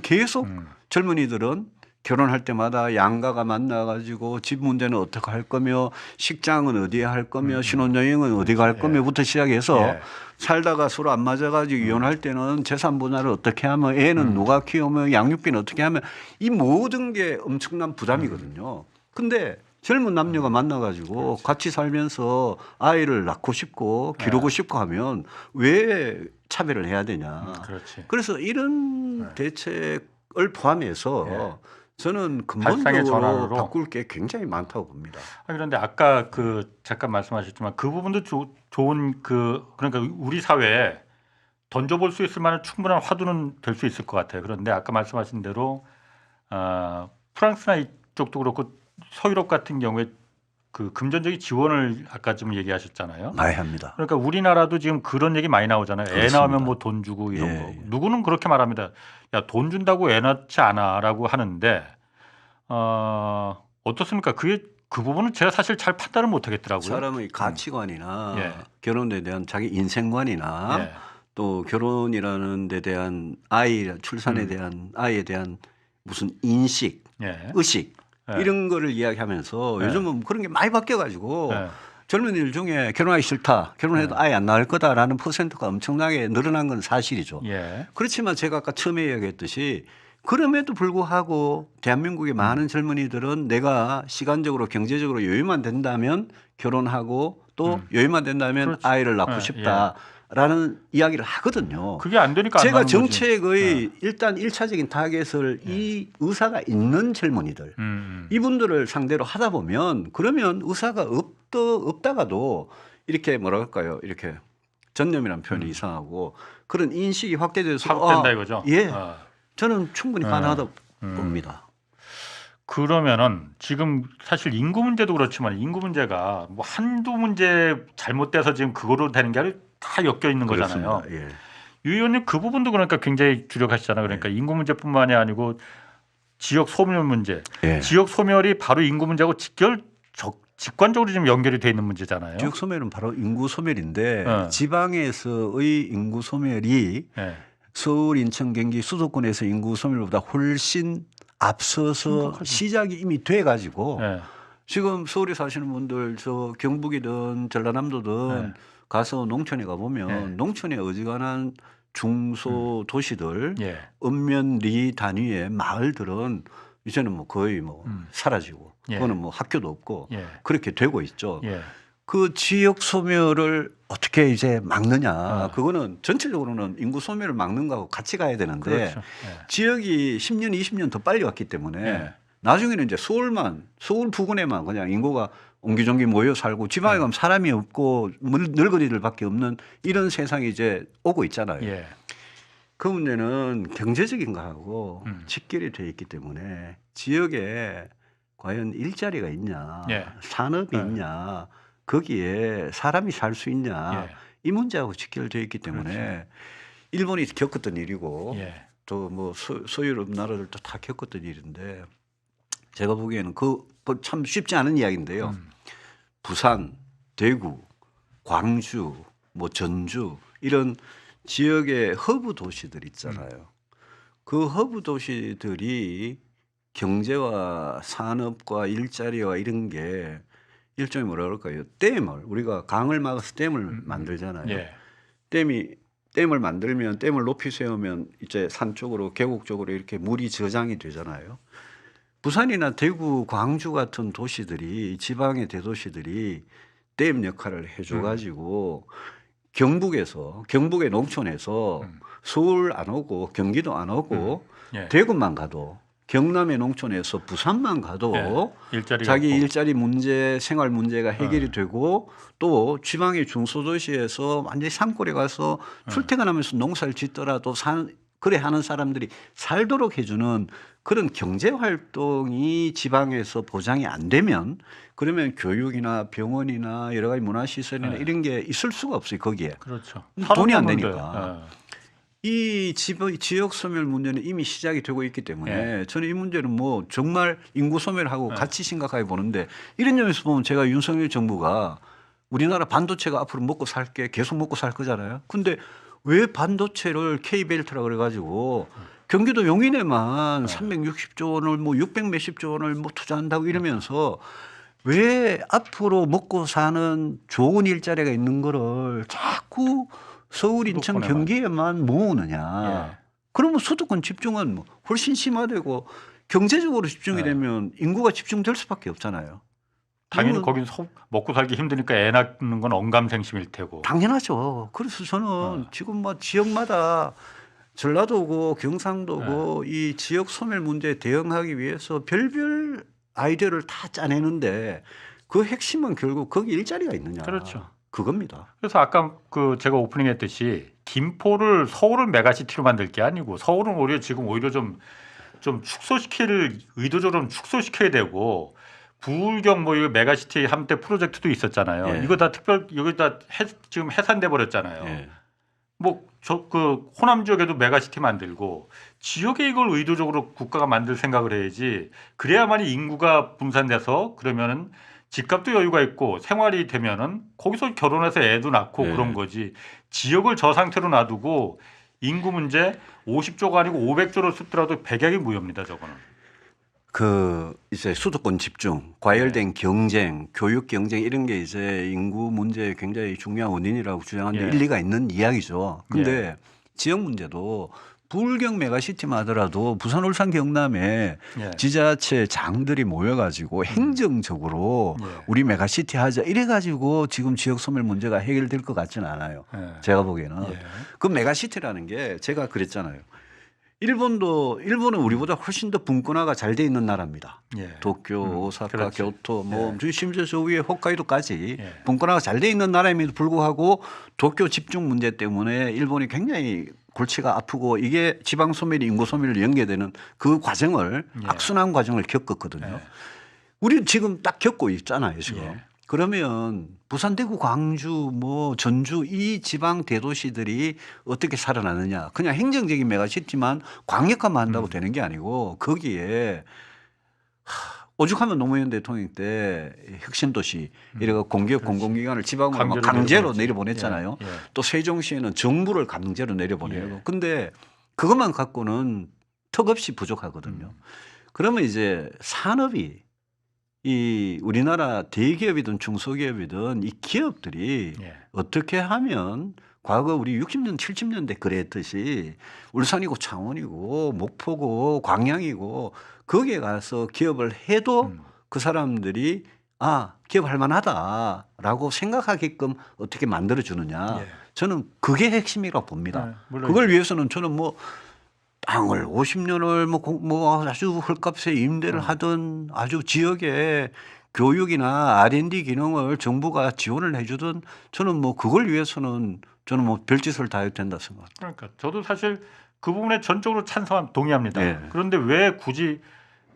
계속 젊은이들은 결혼할 때마다 양가가 만나가지고 집 문제는 어떻게 할 거며 식장은 어디에 할 거며 신혼여행은 어디 갈 거며부터 시작해서 살다가 서로 안 맞아가지고 이혼할 때는 재산 분할을 어떻게 하면 애는 누가 키우면 양육비는 어떻게 하면 이 모든 게 엄청난 부담이거든요. 근데 젊은 남녀가 만나가지고 같이 살면서 아이를 낳고 싶고 기르고 싶고 하면 왜 차별을 해야 되냐. 그래서 이런 대책을 포함해서 저는 근본적으로 바꿀 게 굉장히 많다고 봅니다. 그런데 아까 잠깐 말씀하셨지만 그 부분도 좋은 그러니까 우리 사회에 던져볼 수 있을 만한 충분한 화두는 될 수 있을 것 같아요. 그런데 아까 말씀하신 대로 프랑스나 이쪽도 그렇고 서유럽 같은 경우에 그 금전적인 지원을 아까 좀 얘기하셨잖아요. 많이 합니다. 그러니까 우리나라도 지금 그런 얘기 많이 나오잖아요. 그렇습니다. 애 낳으면 뭐 돈 주고 이런 거. 누구는 그렇게 말합니다. 야, 돈 준다고 애 낳지 않아라고 하는데 어떻습니까? 그 부분은 제가 사실 잘 판단을 못 하겠더라고요. 사람의 가치관이나 결혼에 대한 자기 인생관이나 또 결혼이라는 데 대한 출산에 대한 아이에 대한 무슨 인식, 의식 이런 거를 이야기하면서 요즘은 그런 게 많이 바뀌어가지고 젊은이들 중에 결혼하기 싫다, 결혼해도 아예 안 낳을 거다라는 퍼센트가 엄청나게 늘어난 건 사실이죠. 그렇지만 제가 아까 처음에 이야기했듯이 그럼에도 불구하고 대한민국의 많은 젊은이들은 내가 시간적으로 경제적으로 여유만 된다면 결혼하고 또 여유만 된다면 아이를 낳고 싶다라는 이야기를 하거든요. 그게 안 되니까 안 제가 하는 정책의 일단 1차적인 타겟을 이 의사가 있는 젊은이들 이분들을 상대로 하다 보면 그러면 의사가 없다가도 이렇게 뭐랄까요, 이렇게 전념이라는 표현이 이상하고 그런 인식이 확대돼서 파급된다 이거죠. 저는 충분히 가능하다 봅니다. 그러면은 지금 사실 인구 문제도 그렇지만 인구 문제가 뭐 한두 문제 잘못돼서 지금 그거로 되는 게 아니라 다 엮여 있는 거잖아요. 예. 유 의원님 그 부분도 그러니까 굉장히 주력하시잖아요. 그러니까 인구 문제뿐만이 아니고 지역 소멸 문제, 예. 지역 소멸이 바로 인구 문제하고 직관적으로 지금 연결이 돼 있는 문제잖아요. 지역 소멸은 바로 인구 소멸인데 어. 지방에서의 인구 소멸이 예. 서울, 인천, 경기 수도권에서 인구 소멸보다 훨씬 앞서서 심각하죠. 시작이 이미 돼 가지고 예. 지금 서울에 사시는 분들 저 경북이든 전라남도든 네. 가서 농촌에 가보면 네. 농촌에 어지간한 중소 도시들 예. 읍면리 단위의 마을들은 이제는 뭐 거의 뭐 사라지고 예. 그거는 뭐 학교도 없고 예. 그렇게 되고 있죠. 예. 그 지역 소멸을 어떻게 이제 막느냐 그거는 전체적으로는 인구 소멸을 막는 거하고 같이 가야 되는데 그렇죠. 예. 지역이 10년, 20년 더 빨리 왔기 때문에 예. 나중에는 이제 서울 부근에만 그냥 인구가 옹기종기 모여 살고 지방에 가면 사람이 없고 늙은이들밖에 없는 이런 세상이 이제 오고 있잖아요. 예. 그 문제는 경제적인 거하고 직결이 돼 있기 때문에 지역에 과연 일자리가 있냐, 예. 산업이 있냐, 거기에 사람이 살 수 있냐 예. 이 문제하고 직결되어 있기 때문에 그렇죠. 일본이 겪었던 일이고 예. 또 뭐 서유럽 나라들도 다 겪었던 일인데 제가 보기에는 그 참 쉽지 않은 이야기인데요. 부산, 대구, 광주, 뭐 전주 이런 지역의 허브 도시들 있잖아요. 그 허브 도시들이 경제와 산업과 일자리와 이런 게 일종의 뭐라 그럴까요? 댐을 우리가 강을 막아서 댐을 만들잖아요. 예. 댐을 만들면 댐을 높이 세우면 이제 산 쪽으로 계곡 쪽으로 이렇게 물이 저장이 되잖아요. 부산이나 대구, 광주 같은 도시들이 지방의 대도시들이 댐 역할을 해줘가지고 경북의 농촌에서 서울 안 오고 경기도 안 오고 예. 대구만 가도 경남의 농촌에서 부산만 가도 예. 일자리가 자기 없고. 일자리 문제, 생활 문제가 해결이 되고 또 지방의 중소도시에서 완전히 산골에 가서 출퇴근하면서 농사를 짓더라도 그래 하는 사람들이 살도록 해주는 그런 경제 활동이 지방에서 보장이 안 되면 그러면 교육이나 병원이나 여러 가지 문화시설이나 이런 게 있을 수가 없어요 거기에. 그렇죠. 돈이 안 살아남는데. 되니까. 이 지역 소멸 문제는 이미 시작이 되고 있기 때문에 저는 이 문제는 뭐 정말 인구 소멸하고 같이 심각하게 보는데 이런 점에서 보면 제가 윤석열 정부가 우리나라 반도체가 앞으로 계속 먹고 살 거잖아요. 근데 왜 반도체를 K벨트라 그래가지고 경기도 용인에만 360조 원을 뭐 600 몇십조 원을 뭐 투자한다고 이러면서 왜 앞으로 먹고 사는 좋은 일자리가 있는 거를 자꾸 서울, 인천, 수도권에만. 경기에만 모으느냐. 예. 그러면 수도권 집중은 뭐 훨씬 심화되고 경제적으로 집중이 되면 인구가 집중될 수밖에 없잖아요. 당연히 이건 거긴 먹고 살기 힘드니까 애 낳는 건 언감생심일 테고. 당연하죠. 그래서 저는 지금 뭐 지역마다 전라도고 경상도고 이 지역 소멸 문제에 대응하기 위해서 별별 아이디어를 다 짜내는데 그 핵심은 결국 거기 일자리가 있느냐. 그렇죠. 그겁니다. 그래서 아까 제가 오프닝 했듯이 서울을 메가시티로 만들 게 아니고 서울은 오히려 좀 의도적으로 축소시켜야 되고 부울경 뭐 이거 메가시티 한때 프로젝트도 있었잖아요. 예. 이거 다 지금 해산돼 버렸잖아요. 예. 호남 지역에도 메가시티 만들고 지역에 이걸 의도적으로 국가가 만들 생각을 해야지. 그래야만이 인구가 분산돼서 그러면은 집값도 여유가 있고 생활이 되면은 거기서 결혼해서 애도 낳고 그런 거지. 지역을 저 상태로 놔두고 인구 문제 50조가 아니고 500조로 쓰더라도 백약이 무효입니다. 저거는. 이제 수도권 집중, 과열된 경쟁, 교육 경쟁 이런 게 이제 인구 문제의 굉장히 중요한 원인이라고 주장하는데 일리가 있는 이야기죠. 근데 지역 문제도 부울경 메가시티만 하더라도 부산, 울산, 경남에 지자체 장들이 모여가지고 행정적으로 우리 메가시티 하자 이래가지고 지금 지역 소멸 문제가 해결될 것 같지는 않아요. 제가 보기에는. 그 메가시티라는 게 제가 그랬잖아요. 일본은 우리보다 훨씬 더 분권화가 잘 돼 있는 나라입니다. 도쿄, 오사카, 그렇지. 교토, 심지어 저 위에 홋카이도까지 분권화가 잘 돼 있는 나라임에도 불구하고 도쿄 집중 문제 때문에 일본이 굉장히 골치가 아프고 이게 지방 소멸이 인구 소멸로 연계되는 그 과정을 예. 악순환 과정을 겪었거든요. 예. 우리 지금 딱 겪고 있잖아요, 지금. 예. 그러면 부산, 대구, 광주, 뭐 전주 이 지방 대도시들이 어떻게 살아나느냐? 그냥 행정적인 메가시티만 광역화만 한다고 되는 게 아니고 거기에 오죽하면 노무현 대통령 때 혁신도시 이래가 공기업 공공기관을 지방으로 막 강제로 내려보냈잖아요. 예. 예. 또 세종시에는 정부를 강제로 내려보내고. 예. 근데 그것만 갖고는 턱없이 부족하거든요. 그러면 이제 산업이 이 우리나라 대기업이든 중소기업이든 이 기업들이 예. 어떻게 하면 과거 우리 60년, 70년대 그랬듯이 울산이고 창원이고 목포고 광양이고 거기에 가서 기업을 해도 그 사람들이 아, 기업할 만하다라고 생각하게끔 어떻게 만들어주느냐. 예. 저는 그게 핵심이라고 봅니다. 물론 그걸 위해서는 저는 뭐 땅을 50년을 뭐 아주 헐값에 임대를 하든 아주 지역에 교육이나 R&D 기능을 정부가 지원을 해주든 저는 뭐 그걸 위해서는 저는 뭐 별짓을 다 해도 된다 생각합니다. 그러니까 저도 사실 그 부분에 전적으로 동의합니다. 네. 그런데 왜 굳이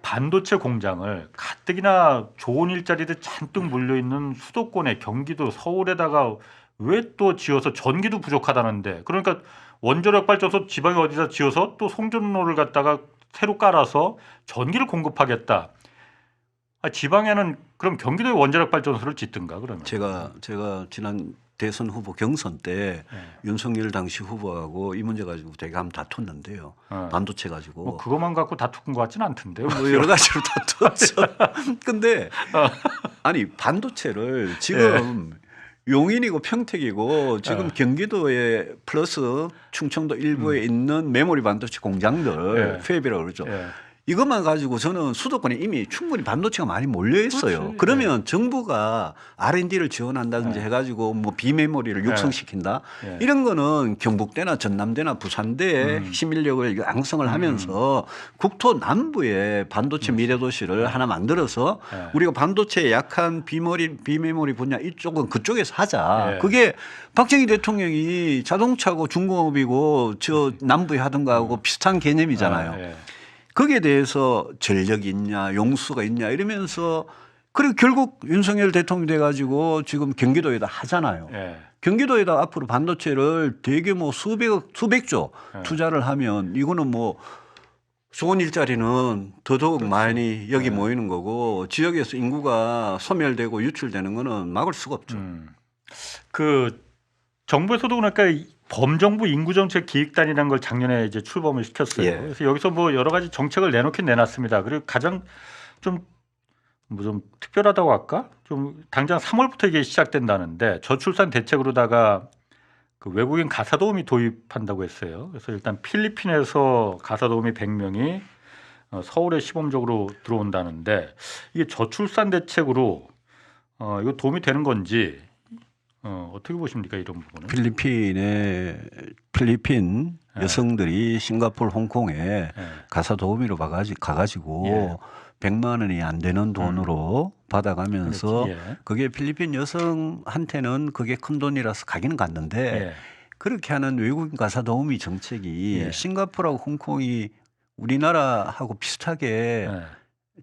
반도체 공장을 가뜩이나 좋은 일자리들 잔뜩 몰려 있는 수도권에 경기도 서울에다가 왜 또 지어서 전기도 부족하다는데 그러니까 원자력 발전소 지방에 어디다 지어서 또 송전로를 갖다가 새로 깔아서 전기를 공급하겠다. 지방에는 그럼 경기도에 원자력 발전소를 짓든가 그러면. 제가 지난 대선 후보 경선 때 네. 윤석열 당시 후보하고 이 문제 가지고 되게 한번 다퉜는데요. 반도체 가지고. 뭐 그것만 갖고 다투는 것 같지는 않던데요. 뭐 여러 가지로 다투었죠. 근데 아니 반도체를 지금 용인이고 평택이고 지금 경기도에 플러스 충청도 일부에 있는 메모리 반도체 공장들 팹이라고 그러죠. 이것만 가지고 저는 수도권에 이미 충분히 반도체가 많이 몰려 있어요. 그렇지. 그러면 정부가 R&D를 지원한다든지 해가지고 뭐 비메모리를 육성시킨다. 이런 거는 경북대나 전남대나 부산대에 핵심 인력을 양성을 하면서 국토 남부에 반도체 미래도시를 하나 만들어서 우리가 반도체에 약한 비메모리 분야 이쪽은 그쪽에서 하자. 그게 박정희 대통령이 자동차고 중공업이고 저 남부에 하던 거하고 비슷한 개념이잖아요. 거기에 대해서 전력이 있냐 용수가 있냐 이러면서 그리고 결국 윤석열 대통령이 돼가지고 지금 경기도에다 하잖아요. 경기도에다 앞으로 반도체를 대규모 수백조 투자를 하면 이거는 뭐 좋은 일자리는 더더욱 많이 여기 모이는 거고 지역에서 인구가 소멸되고 유출되는 거는 막을 수가 없죠. 그 정부에서도 그러니까 범정부 인구정책 기획단이라는 걸 작년에 이제 출범을 시켰어요. 그래서 여기서 뭐 여러 가지 정책을 내놓긴 내놨습니다. 그리고 가장 좀 특별하다고 할까? 좀 당장 3월부터 이게 시작된다는데 저출산 대책으로다가 그 외국인 가사도우미 도입한다고 했어요. 그래서 일단 필리핀에서 가사도우미 100명이 서울에 시범적으로 들어온다는데 이게 저출산 대책으로 이거 도움이 되는 건지 어떻게 보십니까 이런 부분은? 필리핀 여성들이 싱가포르, 홍콩에 가사 도우미로 가가지고 100만 원이 안 되는 돈으로 받아가면서 그게 필리핀 여성한테는 그게 큰 돈이라서 가기는 갔는데 그렇게 하는 외국인 가사 도우미 정책이 싱가포르하고 홍콩이 우리나라하고 비슷하게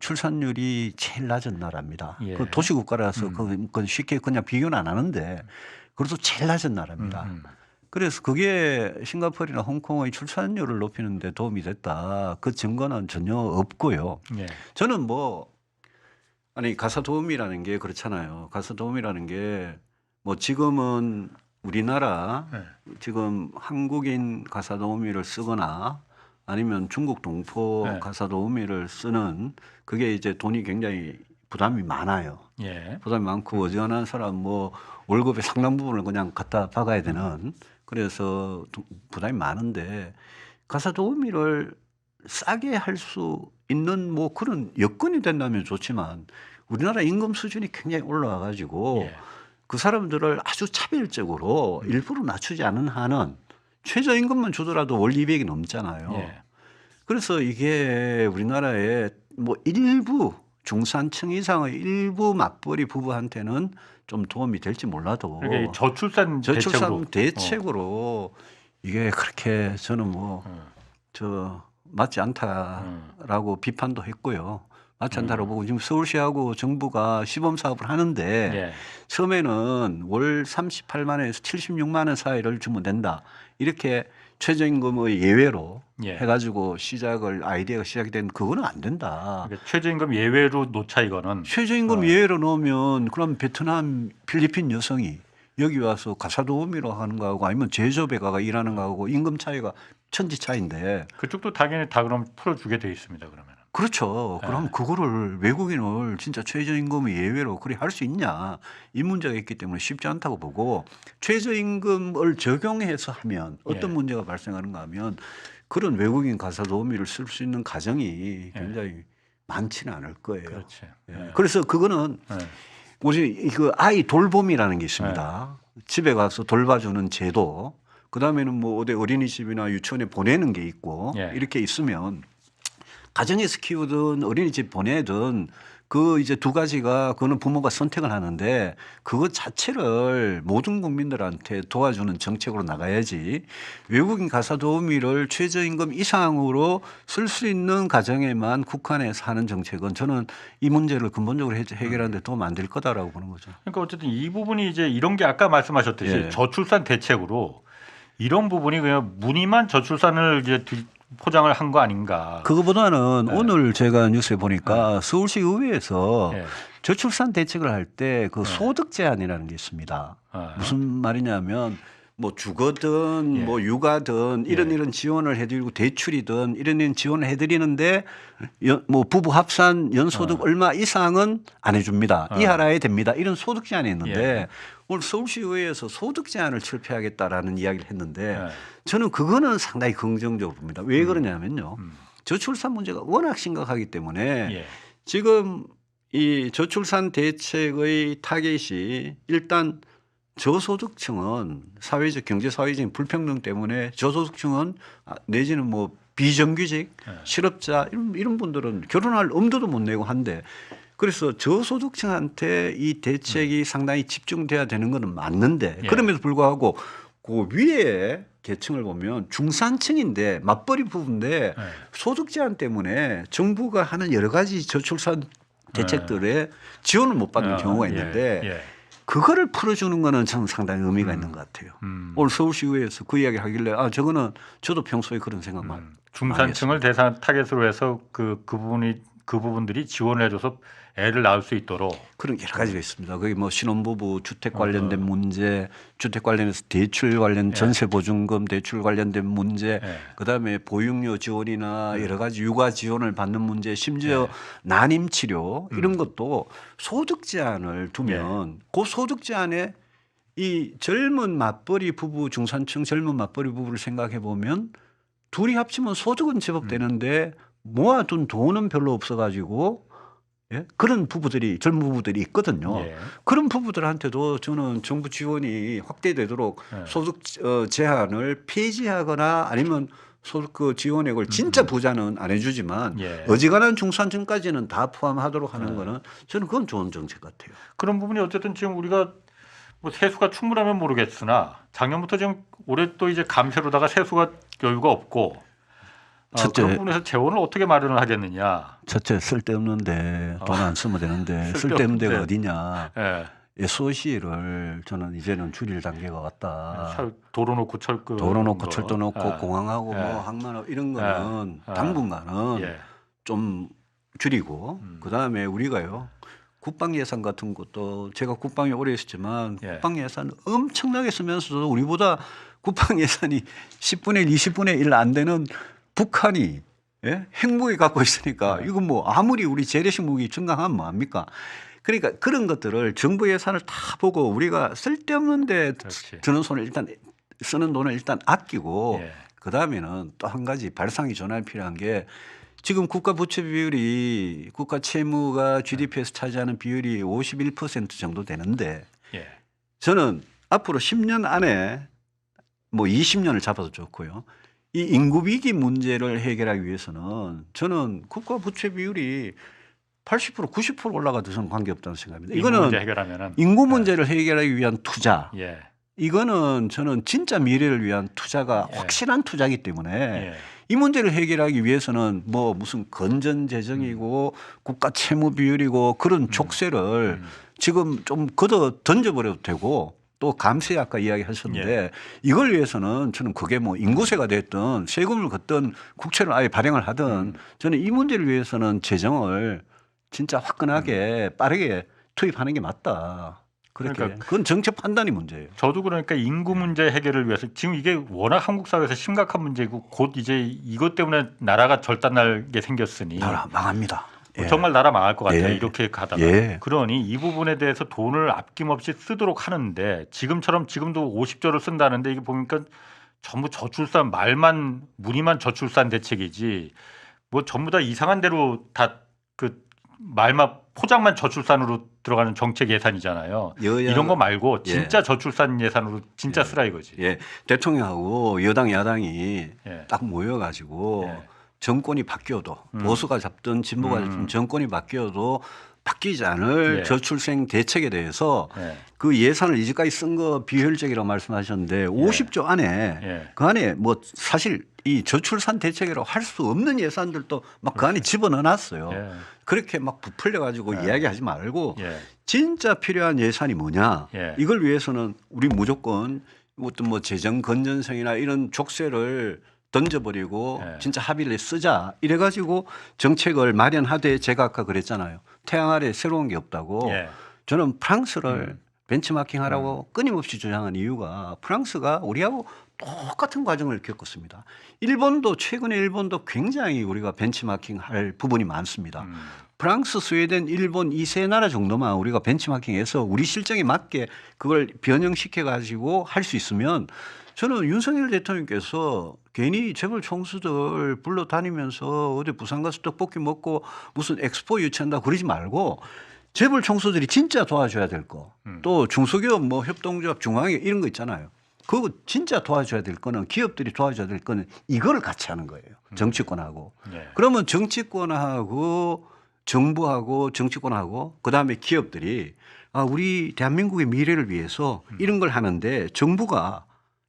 출산율이 제일 낮은 나라입니다. 그 도시국가라서 그건 쉽게 그냥 비교는 안 하는데 그래도 제일 낮은 나라입니다. 그래서 그게 싱가포르나 홍콩의 출산율을 높이는 데 도움이 됐다. 그 증거는 전혀 없고요. 저는 아니 가사 도우미라는 게 그렇잖아요. 가사 도우미라는 게 뭐 지금은 우리나라 지금 한국인 가사 도우미를 쓰거나 아니면 중국 동포 가사 도우미를 쓰는 그게 이제 돈이 굉장히 부담이 많아요. 부담이 많고 어지간한 사람 뭐 월급의 상당 부분을 그냥 갖다 박아야 되는 그래서 부담이 많은데 가사 도우미를 싸게 할 수 있는 뭐 그런 여건이 된다면 좋지만 우리나라 임금 수준이 굉장히 올라와 가지고 그 사람들을 아주 차별적으로 일부러 낮추지 않은 한은 최저임금만 주더라도 월 200이 넘잖아요. 그래서 이게 우리나라의 뭐 일부 중산층 이상의 일부 맞벌이 부부한테는 좀 도움이 될지 몰라도 저출산 대책으로 이게 그렇게 저는 뭐 저 맞지 않다라고 비판도 했고요. 맞지 않다고 보고 지금 서울시하고 정부가 시범 사업을 하는데 예. 처음에는 월 38만 원에서 76만 원 사이를 주면 된다. 이렇게 최저임금의 예외로 예. 해가지고 아이디어가 시작이 된 그거는 안 된다. 그러니까 최저임금 예외로 놓자 이거는. 최저임금 예외로 넣으면 그럼 베트남, 필리핀 여성이 여기 와서 가사도우미로 하는 거하고 아니면 제조업에 가가 일하는 거하고 임금 차이가 천지 차이인데. 그쪽도 당연히 다 그럼 풀어주게 돼 있습니다. 그러면. 그렇죠. 그럼 그거를 외국인을 진짜 최저임금의 예외로 그래 할 수 있냐. 이 문제가 있기 때문에 쉽지 않다고 보고 최저임금을 적용해서 하면 어떤 문제가 발생하는가 하면 그런 외국인 가사도우미를 쓸 수 있는 가정이 굉장히 많지는 않을 거예요. 그렇지. 그래서 그거는 우리 그 아이 돌봄이라는 게 있습니다. 집에 가서 돌봐주는 제도. 그다음에는 뭐 어디 어린이집이나 유치원에 보내는 게 있고 이렇게 있으면 가정에서 키우든 어린이집 보내든 그 이제 두 가지가 그거는 부모가 선택을 하는데 그것 자체를 모든 국민들한테 도와주는 정책으로 나가야지 외국인 가사도우미를 최저임금 이상으로 쓸 수 있는 가정에만 국한해서 하는 정책은 저는 이 문제를 근본적으로 해결하는 데 도움 안 될 거다라고 보는 거죠. 그러니까 어쨌든 이 부분이 이제 이런 게 아까 말씀하셨듯이 저출산 대책으로 이런 부분이 그냥 무늬만 저출산을 이제 포장을 한 거 아닌가. 그거보다는 오늘 제가 뉴스에 보니까 서울시 의회에서 저출산 대책을 할 때 그 소득 제한이라는 게 있습니다. 무슨 말이냐면 뭐 주거든 뭐 육아든 이런 지원을 해드리고 대출이든 이런 지원을 해드리는데 뭐 부부 합산 연소득 얼마 이상은 안 해줍니다. 이하라에 됩니다. 이런 소득 제한이 있는데 오늘 서울시의회에서 소득 제한을 철폐하겠다라는 이야기를 했는데 저는 그거는 상당히 긍정적으로 봅니다. 왜 그러냐면요. 저출산 문제가 워낙 심각하기 때문에 지금 이 저출산 대책의 타겟이 일단 저소득층은 사회적 경제사회적인 불평등 때문에 저소득층은 내지는 뭐 비정규직 실업자 이런 분들은 결혼할 엄두도 못 내고 한데 그래서 저소득층한테 이 대책이 상당히 집중돼야 되는 것은 맞는데 그럼에도 불구하고 그 위에 계층을 보면 중산층인데 맞벌이 부부인데 소득 제한 때문에 정부가 하는 여러 가지 저출산 대책들에 지원을 못 받는 경우가 있는데 그거를 풀어주는 거는 저는 상당히 의미가 있는 것 같아요. 오늘 서울시의회에서 그 이야기를 하길래 저거는 저도 평소에 그런 생각만 중산층을 대상 타겟으로 해서 그 부분들이 지원을 해줘서 애를 낳을 수 있도록 그런 여러 가지가 있습니다. 거기 뭐 신혼부부 주택 관련된 문제, 주택 관련해서 대출 관련 전세 보증금 대출 관련된 문제, 그다음에 보육료 지원이나 여러 가지 육아 지원을 받는 문제, 심지어 난임 치료 이런 것도 소득 제한을 두면 그 소득 제한에 이 젊은 맞벌이 부부 중산층 젊은 맞벌이 부부를 생각해 보면 둘이 합치면 소득은 제법 되는데 모아둔 돈은 별로 없어가지고 그런 부부들이 젊은 부부들이 있거든요. 그런 부부들한테도 저는 정부 지원이 확대되도록 소득 제한을 폐지하거나 아니면 소득 그 지원액을 진짜 부자는 안 해주지만 어지간한 중산층까지는 다 포함하도록 하는 거는 저는 그건 좋은 정책 같아요. 그런 부분이 어쨌든 지금 우리가 뭐 세수가 충분하면 모르겠으나 작년부터 지금 올해 또 이제 감세로다가 세수가 여유가 없고 첫째, 그런 부분에서 재원을 어떻게 마련을 하겠느냐. 첫째 쓸데없는데 돈 안 쓰면 되는데 쓸데없는 데가 어디냐. SOC를 저는 이제는 줄일 단계가 왔다. 도로 놓고 철도 철도 놓고 공항하고 뭐 항만하고 이런 거는 당분간은 좀 줄이고 그다음에 우리가요. 국방 예산 같은 것도 제가 국방에 오래 있었지만 국방 예산 엄청나게 쓰면서도 우리보다 국방 예산이 10분의 1, 20분의 1 안 되는 북한이 핵무기 갖고 있으니까 이거 뭐 아무리 우리 재래식 무기 증강하면 뭐합니까? 그러니까 그런 것들을 정부 예산을 다 보고 우리가 쓸데없는데 쓰는 돈을 일단 아끼고 그다음에는 또 한 가지 발상의 전환이 필요한 게 지금 국가 부채 비율이 국가 채무가 GDP에서 차지하는 비율이 51% 정도 되는데 저는 앞으로 10년 안에 뭐 20년을 잡아도 좋고요. 이 인구 위기 문제를 해결하기 위해서는 저는 국가 부채 비율이 80% 90% 올라가도 저는 관계없다는 생각입니다. 이거는 문제 해결하면은 인구 문제를 해결하기 위한 투자. 이거는 저는 진짜 미래를 위한 투자가 예. 확실한 투자이기 때문에 예. 이 문제를 해결하기 위해서는 뭐 무슨 건전 재정이고 국가 채무 비율이고 그런 족쇄를 지금 좀 걷어 던져버려도 되고 또 감세 아까 이야기하셨는데 이걸 위해서는 저는 그게 뭐 인구세가 됐든 세금을 걷든 국채를 아예 발행을 하든 저는 이 문제를 위해서는 재정을 진짜 화끈하게 빠르게 투입하는 게 맞다. 그렇게 그러니까 그건 정책 판단이 문제예요. 저도 그러니까 인구 문제 해결을 위해서 지금 이게 워낙 한국 사회에서 심각한 문제고 곧 이제 이것 때문에 나라가 절단나게 생겼으니 나라 망합니다. 예. 정말 나라 망할 것 같아요. 예. 이렇게 가다가. 예. 그러니 이 부분에 대해서 돈을 아낌없이 쓰도록 하는데 지금처럼 지금도 50조를 쓴다는데 이게 보니까 전부 저출산 말만 무늬만 저출산 대책이지 뭐 전부 다 이상한 대로 다 그 말만 포장만 저출산으로 들어가는 정책 예산이잖아요. 이런 거 말고 진짜 저출산 예산으로 진짜 쓰라 이거지. 예. 대통령하고 여당 야당이 예. 딱 모여가지고 예. 정권이 바뀌어도 보수가 잡든 진보가 잡든 정권이 바뀌어도 바뀌지 않을 예. 저출생 대책에 대해서 예. 그 예산을 이제까지 쓴 거 비효율적이라고 말씀하셨는데 50조 안에 예. 그 안에 뭐 사실 이 저출산 대책이라고 할 수 없는 예산들도 막 그 안에 집어넣어놨어요. 예. 그렇게 막 부풀려 가지고 이야기하지 말고 예. 진짜 필요한 예산이 뭐냐 예. 이걸 위해서는 우리 무조건 어떤 뭐 재정 건전성이나 이런 족쇄를 던져버리고 예. 진짜 합의를 쓰자 이래가지고 정책을 마련하되 제가 아까 그랬잖아요. 태양 아래 새로운 게 없다고. 예. 저는 프랑스를 벤치마킹하라고 끊임없이 주장한 이유가 프랑스가 우리하고 똑같은 과정을 겪었습니다. 일본도 최근에 일본도 굉장히 우리가 벤치마킹할 부분이 많습니다. 프랑스, 스웨덴, 일본 이 세 나라 정도만 우리가 벤치마킹해서 우리 실정에 맞게 그걸 변형시켜 가지고 할 수 있으면 저는 윤석열 대통령께서 괜히 재벌 총수들 불러 다니면서 어디 부산 가서 떡볶이 먹고 무슨 엑스포 유치한다 그러지 말고 재벌 총수들이 진짜 도와줘야 될 거. 또 중소기업 뭐 협동조합 중앙회 이런 거 있잖아요. 그거 진짜 도와줘야 될 거는 기업들이 도와줘야 될 거는 이거를 같이 하는 거예요. 정치권하고. 예. 그러면 정치권하고 정부하고 정치권하고 그다음에 기업들이 아, 우리 대한민국의 미래를 위해서 이런 걸 하는데 정부가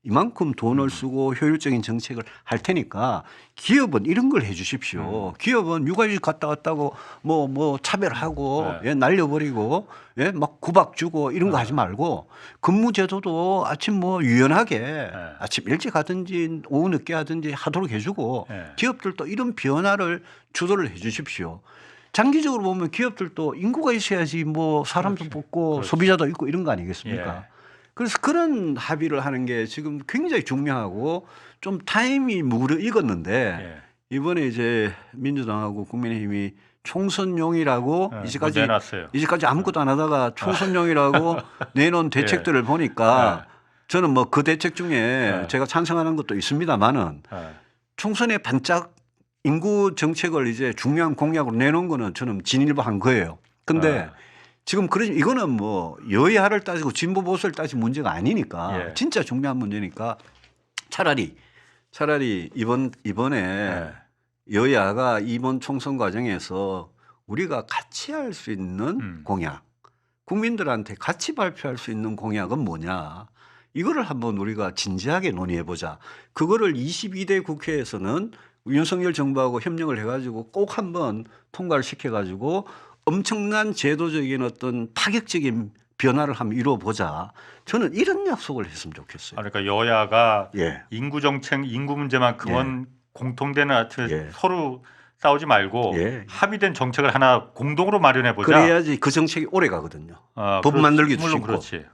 이만큼 돈을 쓰고 효율적인 정책을 할 테니까 기업은 이런 걸 해 주십시오. 기업은 육아휴직 갔다 왔다고 뭐 차별하고 네. 예, 날려버리고 예, 막 구박 주고 이런 거 하지 말고 근무제도도 아침 뭐 유연하게 아침 일찍 하든지 오후 늦게 하든지 하도록 해주고 기업들도 이런 변화를 주도를 해 주십시오. 장기적으로 보면 기업들도 인구가 있어야지 뭐 사람도 뽑고 소비자도 있고 이런 거 아니겠습니까? 그래서 그런 합의를 하는 게 지금 굉장히 중요하고 좀 타임이 무르익었는데 이번에 이제 민주당하고 국민의힘이 총선용이라고 이제까지 아무것도 안 하다가 총선용이라고 내놓은 대책들을 보니까 저는 뭐 그 대책 중에 제가 찬성하는 것도 있습니다만은 총선에 반짝 인구 정책을 이제 중요한 공약으로 내놓은 거는 저는 진일보한 거예요. 근데 지금 이거는 뭐 여야를 따지고 진보 보수를 따지는 문제가 아니니까 진짜 중요한 문제니까 차라리 이번에 여야가 이번 총선 과정에서 우리가 같이 할 수 있는 공약, 국민들한테 같이 발표할 수 있는 공약은 뭐냐. 이거를 한번 우리가 진지하게 논의해 보자. 그거를 22대 국회에서는 윤석열 정부하고 협력을 해가지고 꼭 한번 통과를 시켜가지고 엄청난 제도적인 어떤 파격적인 변화를 한번 이루어보자. 저는 이런 약속을 했으면 좋겠어요. 그러니까 여야가 인구 정책, 인구 문제만큼은 공통되는 하여튼 서로 싸우지 말고 합의된 정책을 하나 공동으로 마련해 보자. 그래야지 그 정책이 오래 가거든요. 법 만들기도 물론 쉽고. 그렇지.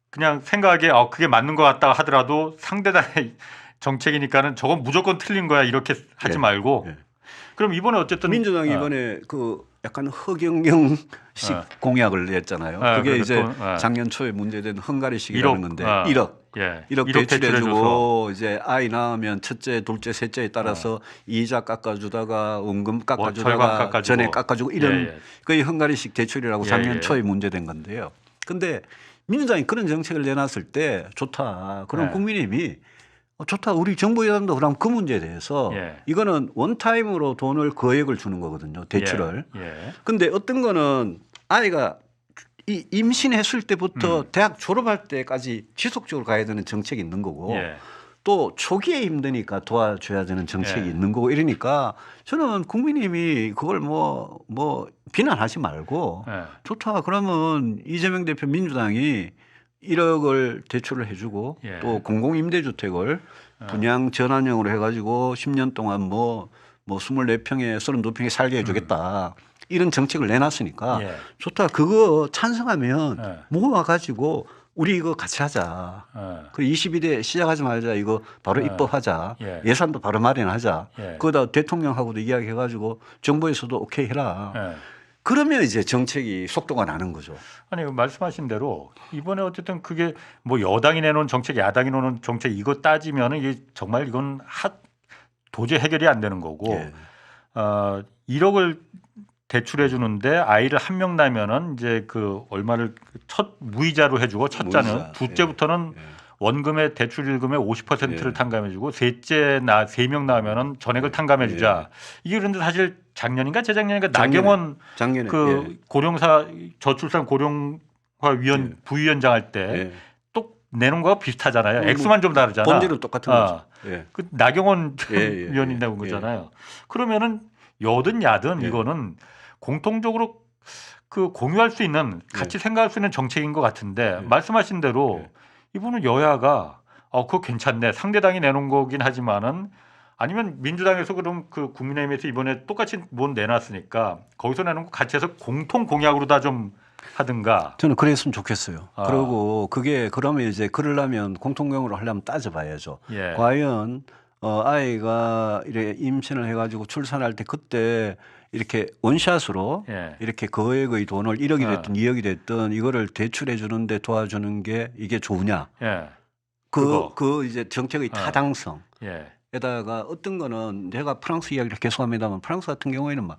그냥 생각하기에 그게 맞는 것 같다 하더라도 상대당의 정책이니까는 저건 무조건 틀린 거야 이렇게 하지 말고. 그럼 이번에 어쨌든 민주당이 이번에 그 약간 허경영식 공약을 냈잖아요. 그게 이제 작년 초에 문제된 헝가리식이라는 건데 1억 대출해주고 이제 아이 낳으면 첫째, 둘째, 셋째에 따라서 이자 깎아주다가 원금 깎아주다가 전액 깎아주고 이런 그게 헝가리식 대출이라고 작년 초에 문제된 건데요. 근데 민주당이 그런 정책을 내놨을 때 좋다. 그럼 국민의힘이 좋다. 우리 정부 여당도 그럼 그 문제에 대해서 이거는 원타임으로 돈을 거액을 주는 거거든요. 대출을. 근데 어떤 거는 아이가 이 임신했을 때부터 대학 졸업할 때까지 지속적으로 가야 되는 정책이 있는 거고 예. 또 초기에 힘드니까 도와줘야 되는 정책이 예. 있는 거고 이러니까 저는 국민의힘이 그걸 뭐 비난하지 말고 예. 좋다 그러면 이재명 대표 민주당이 1억을 대출을 해주고 예. 또 공공임대주택을 분양 전환형으로 해가지고 10년 동안 뭐 24평에 32평에 살게 해주겠다. 이런 정책을 내놨으니까 예. 좋다. 그거 찬성하면 예. 모아가지고 우리 이거 같이 하자. 예. 그 22대 시작하자마자 이거 바로 입법하자. 예. 예산도 바로 마련하자. 예. 그거다 대통령하고도 이야기해가지고 정부에서도 오케이 해라. 예. 그러면 이제 정책이 속도가 나는 거죠. 아니 말씀하신 대로 이번에 어쨌든 그게 뭐 여당이 내놓은 정책, 야당이 내놓은 정책 이거 따지면은 이게 정말 이건 도저히 해결이 안 되는 거고 예. 1억을 대출해 주는데 아이를 한 명 낳으면은 이제 그 얼마를 첫 무이자로 해주고 첫째는 무이자. 둘째부터는 예. 원금의 대출 일금의 50%를 예. 탐감해주고 셋째 세 명 낳으면은 전액을 탐감해주자. 이게 그런데 사실 작년인가 재작년인가 나경원 작년에 그 예. 고령사 저출산 고령화 위원 예. 부위원장 할 때 또 예. 내놓은 거가 비슷하잖아요. 액수만 좀 다르잖아. 본질은 똑같은 거죠. 예. 그 나경원 예. 위원이 내온 거잖아요. 그러면은 여든 야든 예. 이거는 공통적으로 그 공유할 수 있는 같이 생각할 수 있는 정책인 것 같은데 말씀하신 대로 이분은 여야가 그거 괜찮네 상대당이 내놓은 거긴 하지만은 아니면 민주당에서 그럼 그 국민의힘에서 이번에 똑같이 뭘 내놨으니까 거기서 내놓은 거 같이 해서 공통 공약으로 다 좀 하든가. 저는 그랬으면 좋겠어요. 그리고 그게 그러면 이제 그러려면 공통경으로 하려면 따져봐야죠. 예. 과연 아이가 이렇게 임신을 해가지고 출산할 때 그때 이렇게 원샷으로 예. 이렇게 거액의 돈을 1억이 됐든 2억이 됐든 이거를 대출해 주는데 도와주는 게 이게 좋으냐? 예. 그 이제 정책의 타당성. 예. 에다가 어떤 거는 내가 프랑스 이야기를 계속합니다만 프랑스 같은 경우에는 막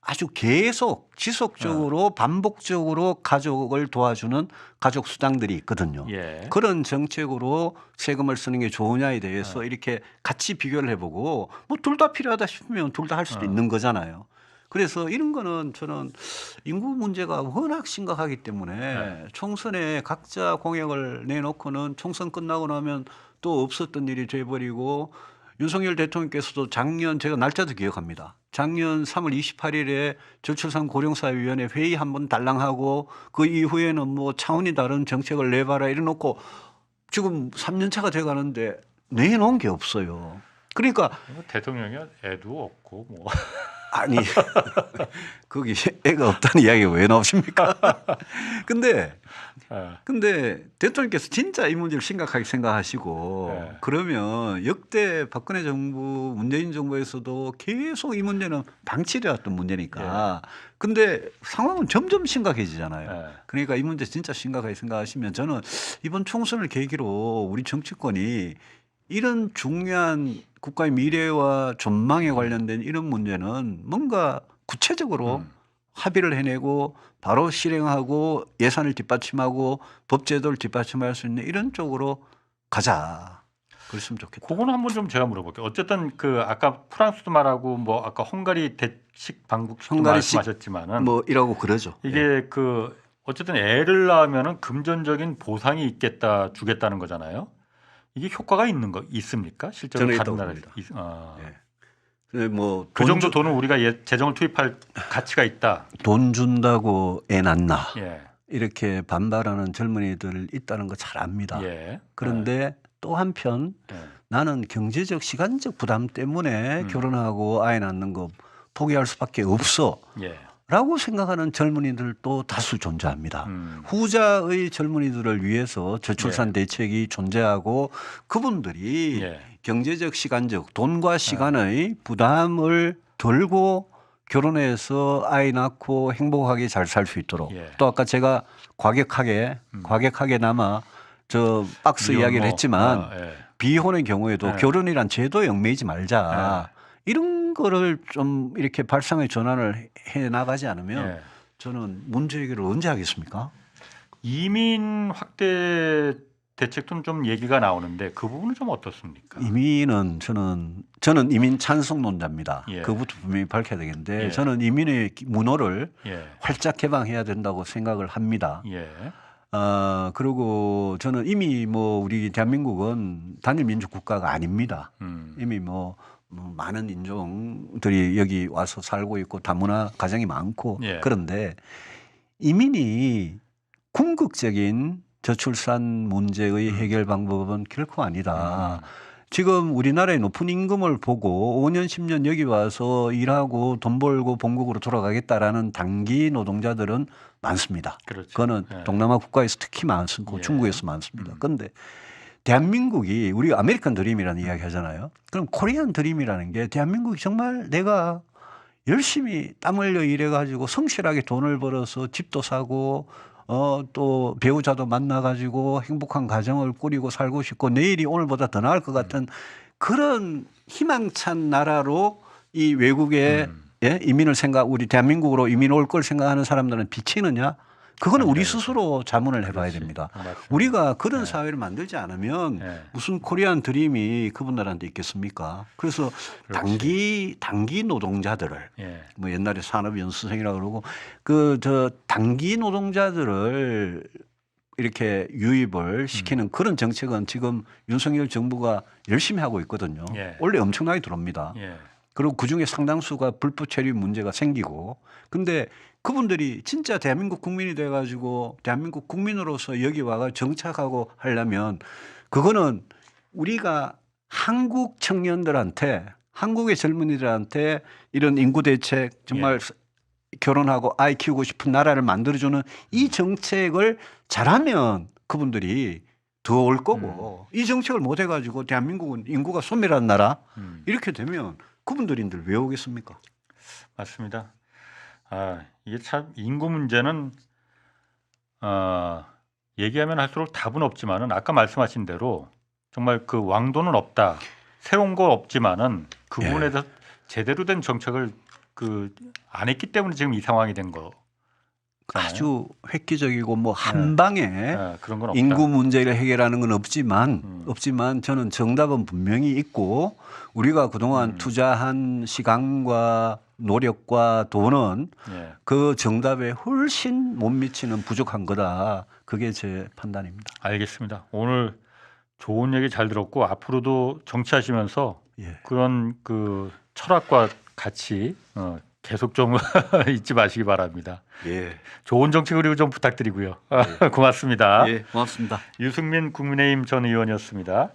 아주 계속 지속적으로 반복적으로 가족을 도와주는 가족 수당들이 있거든요. 예. 그런 정책으로 세금을 쓰는 게 좋으냐에 대해서 이렇게 같이 비교를 해보고 뭐 둘 다 필요하다 싶으면 둘 다 할 수도 있는 거잖아요. 그래서 이런 거는 저는 인구 문제가 워낙 심각하기 때문에 총선에 각자 공약을 내놓고는 총선 끝나고 나면 또 없었던 일이 돼버리고 윤석열 대통령께서도 작년 제가 날짜도 기억합니다. 작년 3월 28일에 저출산 고령사위원회 회의 한번 달랑하고 그 이후에는 뭐 차원이 다른 정책을 내봐라 이래놓고 지금 3년 차가 돼가는데 내놓은 게 없어요. 그러니까 대통령이 애도 없고 뭐. 아니 거기 애가 없다는 이야기가 왜 나오십니까? 근데 대통령께서 진짜 이 문제를 심각하게 생각하시고 그러면 역대 박근혜 정부 문재인 정부에서도 계속 이 문제는 방치되었던 문제니까 근데 상황은 점점 심각해지잖아요. 그러니까 이 문제 진짜 심각하게 생각하시면 저는 이번 총선을 계기로 우리 정치권이 이런 중요한 국가의 미래와 전망에 관련된 이런 문제는 뭔가 구체적으로 합의를 해내고 바로 실행하고 예산을 뒷받침하고 법제도를 뒷받침할 수 있는 이런 쪽으로 가자. 그랬으면 좋겠다. 그거는 한번 좀 제가 물어볼게요. 어쨌든 그 아까 프랑스도 말하고 뭐 아까 헝가리 대식 방북식도 말씀하셨지만은 뭐 이라고 그러죠. 이게 그 어쨌든 애를 낳으면은 금전적인 보상이 있겠다 주겠다는 거잖아요. 이게 효과가 있습니까? 실제로 저는 다른 있다고 나라에 뭐 그 정도 돈은 우리가 재정을 투입할 가치가 있다. 돈 준다고 애 낳나 예. 이렇게 반발하는 젊은이들 있다는 거 잘 압니다. 예. 그런데 또 한편 나는 경제적 시간적 부담 때문에 결혼하고 아이 낳는 거 포기할 수밖에 없어. 라고 생각하는 젊은이들도 다수 존재합니다. 후자의 젊은이들을 위해서 저출산 대책이 존재하고 그분들이 경제적 시간적 돈과 시간의 부담을 덜고 결혼해서 아이 낳고 행복하게 잘 살 수 있도록 또 아까 제가 과격하게나마 저 박스 이야기를 했지만 비혼의 경우에도 결혼이란 제도에 얽매이지 말자. 이런 거를 좀 이렇게 발상의 전환을 해 나가지 않으면 저는 문제 해결을 언제 하겠습니까? 이민 확대 대책도 좀 얘기가 나오는데 그 부분은 좀 어떻습니까? 이민은 저는 이민 찬성론자입니다. 예. 그부터 분명히 밝혀야 되겠는데 예. 저는 이민의 문호를 예. 활짝 개방해야 된다고 생각을 합니다. 예. 그리고 저는 이미 뭐 우리 대한민국은 단일 민족 국가가 아닙니다. 이미 뭐 많은 인종들이 여기 와서 살고 있고 다문화 가정이 많고 예. 그런데 이민이 궁극적인 저출산 문제의 해결 방법은 결코 아니다. 지금 우리나라의 높은 임금을 보고 5년, 10년 여기 와서 일하고 돈 벌고 본국으로 돌아가겠다라는 단기 노동자들은 많습니다. 그렇죠. 그거는 예. 동남아 국가에서 특히 많습니다. 예. 중국에서 많습니다. 그런데 대한민국이 우리가 아메리칸 드림이라는 이야기 하잖아요. 그럼 코리안 드림이라는 게 대한민국이 정말 내가 열심히 땀 흘려 일해 가지고 성실하게 돈을 벌어서 집도 사고 또 배우자도 만나 가지고 행복한 가정을 꾸리고 살고 싶고 내일이 오늘보다 더 나을 것 같은 그런 희망찬 나라로 이 외국에 예? 이민을 우리 대한민국으로 이민 올 걸 생각하는 사람들은 비치느냐? 그거는 우리 스스로 자문을 해봐야 됩니다. 우리가 그런 사회를 만들지 않으면 무슨 코리안 드림이 그분들한테 있겠습니까? 그래서 단기 노동자들을 뭐 옛날에 산업연수생이라고 그러고 단기 노동자들을 이렇게 유입을 시키는 그런 정책은 지금 윤석열 정부가 열심히 하고 있거든요. 원래 엄청나게 들어옵니다. 그리고 그중에 상당수가 불법 체류 문제가 생기고 근데 그분들이 진짜 대한민국 국민이 돼가지고 대한민국 국민으로서 여기 와가 정착하고 하려면 그거는 우리가 한국 청년들한테 한국의 젊은이들한테 이런 인구 대책 정말 결혼하고 아이 키우고 싶은 나라를 만들어주는 이 정책을 잘하면 그분들이 더 올 거고 이 정책을 못 해가지고 대한민국은 인구가 소멸한 나라 이렇게 되면 그분들인들 왜 오겠습니까? 맞습니다. 이게 참 인구 문제는 얘기하면 할수록 답은 없지만은 아까 말씀하신 대로 정말 그 왕도는 없다. 새로운 거 없지만은 그 부분에 대해서 제대로 된 정책을 안 했기 때문에 지금 이 상황이 된 거. 아주 획기적이고 뭐 한 방에 그런 건 없다. 인구 문제를 해결하는 건 없지만 저는 정답은 분명히 있고 우리가 그동안 투자한 시간과 노력과 돈은 그 정답에 훨씬 못 미치는 부족한 거다. 그게 제 판단입니다. 알겠습니다. 오늘 좋은 얘기 잘 들었고 앞으로도 정치하시면서 그런 그 철학과 같이 계속 좀 잊지 마시기 바랍니다. 좋은 정치 그리고 좀 부탁드리고요. 고맙습니다. 고맙습니다. 유승민 국민의힘 전 의원이었습니다.